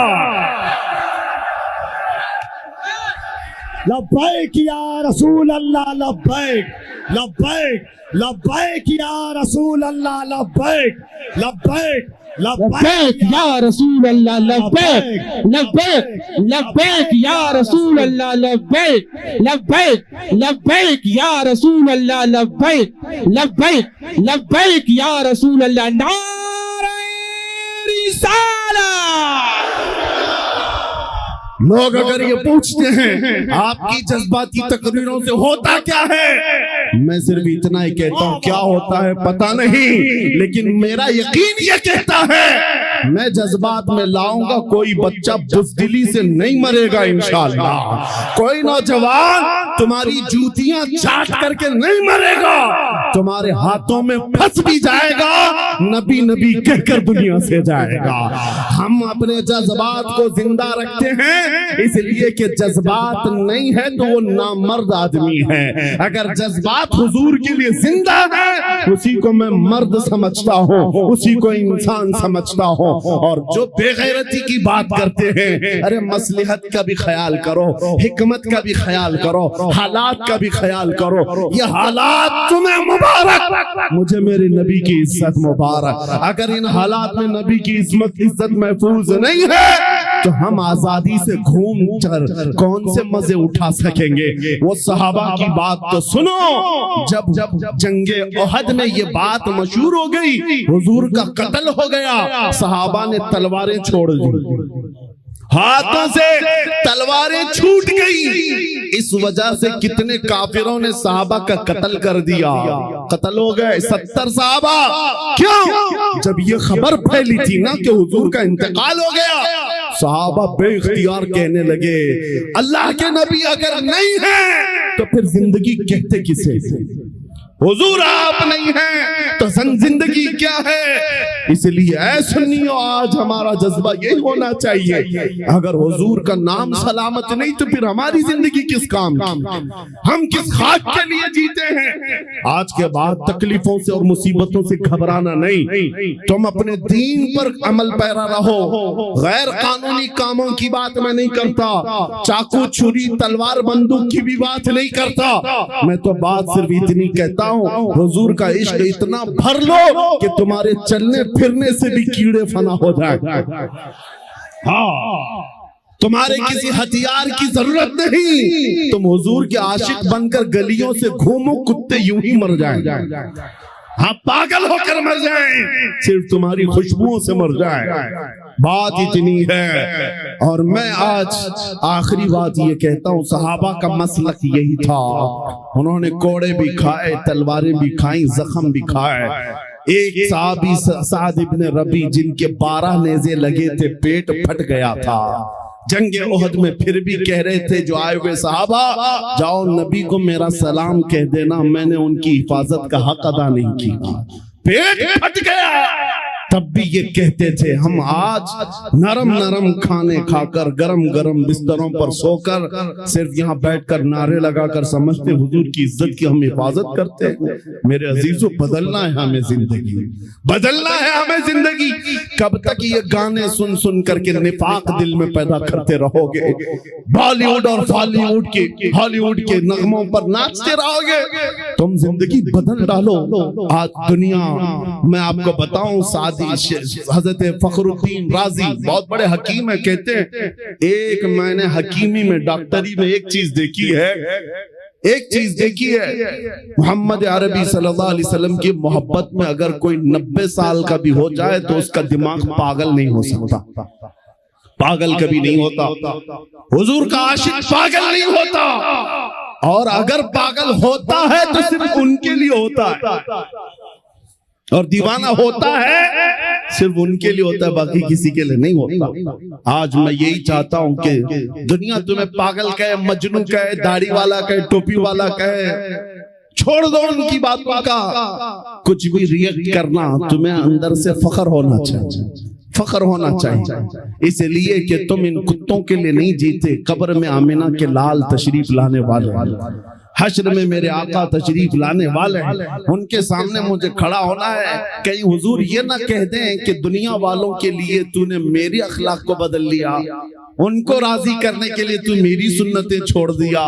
लब्बैक या रसूल अल्लाह, लब्बैक लब्बैक लब्बैक या रसूल अल्लाह, लब्बैक लब्बैक लब्बैक या रसूल अल्लाह, लब्बैक लब्बैक लब्बैक या रसूल अल्लाह, लब्बैक लब्बैक लब्बैक या रसूल अल्लाह, लब्बैक लब्बैक लब्बैक या रसूल अल्लाह। नारे रिसालत। लोग अगर ये पूछते हैं आपकी जज्बाती तकरीरों से होता क्या है, मैं सिर्फ इतना ही कहता हूँ क्या होता है पता नहीं, लेकिन मेरा यकीन ये कहता है मैं जज्बात में लाऊंगा कोई बच्चा बुज़दिली से नहीं मरेगा इंशाअल्लाह। कोई नौजवान तुम्हारी जूतियां चाट करके नहीं मरेगा, तुम्हारे हाथों में फंस भी जाएगा, नबी नबी कहकर दुनिया से जाएगा। हम अपने जज्बात को जिंदा रखते हैं इसलिए कि जज्बात नहीं है तो वो नामर्द आदमी है। अगर जज्बात हुजूर के लिए जिंदा है उसी को मैं मर्द समझता हूँ, उसी को इंसान समझता हूँ। और जो बेगैरती की बात करते हैं, अरे मसलहत का भी ख्याल करो, हिकमत का भी ख्याल करो, हालात का भी ख्याल करो। ये हालात तुम्हें मुबारक, मुझे मेरे नबी की इज्जत मुबारक। अगर इन हालात में नबी की इज्जत महफूज नहीं है तो हम आजादी से घूम कर कौन से मजे उठा सकेंगे। वो सहाबा की बात तो सुनो, जब जंगे ओहद में ये बात मशहूर हो गई, हुजूर का कत्ल हो गया, सहाबा ने तलवारें छोड़ दी, हाथों से तलवारें छूट गई। इस वजह से कितने काफिरों ने सहाबा का कत्ल कर दिया, कत्ल हो गए 70 सहाबा। क्यों? जब ये खबर फैली थी ना कि हुजूर का इंतकाल हो गया, सहाबा बेइख्तियार कहने लगे अल्लाह के नबी अगर नहीं है तो फिर जिंदगी कहते किसे? हुजूर आप नहीं हैं तो जिंदगी क्या है? इसलिए ऐ सुन्नियों आज हमारा जज्बा यही होना चाहिए, अगर हुजूर का नाम सलामत नहीं तो फिर हमारी जिंदगी किस काम की? हम किस खाक के लिए जीते हैं? आज के बाद तकलीफों से और मुसीबतों से घबराना नहीं, तुम अपने दीन पर अमल पैरा रहो। गैर कानूनी कामों की बात मैं नहीं करता, चाकू छुरी तलवार बंदूक की भी बात नहीं करता। मैं तो बात सिर्फ इतनी कहता हूँ, हुजूर का इश्क इतना भर लो कि तुम्हारे चलने फिरने से भी कीड़े फना हो जाए। हाँ, तुम्हारे किसी हथियार की जरूरत नहीं, तुम हुजूर के आशिक बनकर गलियों से घूमो, कुत्ते यूं ही मर जाएं। हाँ, पागल होकर मर जाएं, सिर्फ तुम्हारी खुशबुओं से मर जाएं। बात इतनी है। और मैं आज आखिरी बात ये कहता हूँ, सहाबा का मसलक यही था, उन्होंने कोड़े भी खाए, तलवारें भी खाई, जख्म भी खाए। एक साहबी साद इब्न रबी जिनके 12 नेज़े लगे थे, पेट फट गया था जंगे ओहद में, फिर भी कह रहे थे जो आए हुए सहाबा, जाओ नबी को मेरा सलाम कह देना, मैंने उनकी हिफाजत का हक अदा नहीं किया। पेट फट गया, तब भी ये कहते थे हम आज नरम नरम खाने खाकर गरम गरम बिस्तरों पर सोकर सिर्फ यहाँ बैठकर नारे लगाकर समझते हुजूर की इज्जत की हम हिफाजत करते हैं। मेरे अजीजों, बदलना है हमें जिंदगी, बदलना है हमें जिंदगी। कब तक ये गाने सुन सुन करके निफाक दिल में पैदा करते रहोगे? बॉलीवुड और हॉलीवुड के नगमों पर नाचते रहोगे? तुम जिंदगी बदल डालो। आज दुनिया, मैं आपको बताऊं, हजरत फखरुद्दीन राजी बहुत बड़े हकीम है, कहते हैं एक मैंने हकीमी में, डॉक्टरी में एक चीज देखी है, एक चीज देखिए, मोहम्मद अरबी सल्लल्लाहु अलैहि वसल्लम की मोहब्बत में अगर कोई 90 साल का भी हो जाए तो उसका दिमाग पागल नहीं हो सकता, पागल कभी नहीं होता। हुजूर का आशिक पागल नहीं होता, और अगर पागल होता है तो सिर्फ उनके लिए होता है, और दीवाना होता है सिर्फ उनके लिए होता है, बाकी किसी के लिए नहीं होता। आज मैं यही चाहता हूं कि दुनिया तुम्हें पागल कहे, मजनू कहे, दाढ़ी वाला कहे, टोपी वाला कहे, छोड़ दो उनकी बातों का। कुछ भी रिएक्ट करना, तुम्हें अंदर से फख्र होना चाहिए, फख्र होना चाहिए, इसलिए कि तुम इन कुत्तों के लिए नहीं जीते। कब्र में आमिना के लाल तशरीफ लाने वाले, हश्र में मेरे आका तशरीफ लाने वाले हैं, उनके सामने मुझे खड़ा होना है। कहीं हुजूर ये ना कह दें कि दुनिया वालों के लिए तूने मेरी अखलाक को बदल लिया, उनको राजी करने के लिए तू मेरी सुन्नतें छोड़ दिया।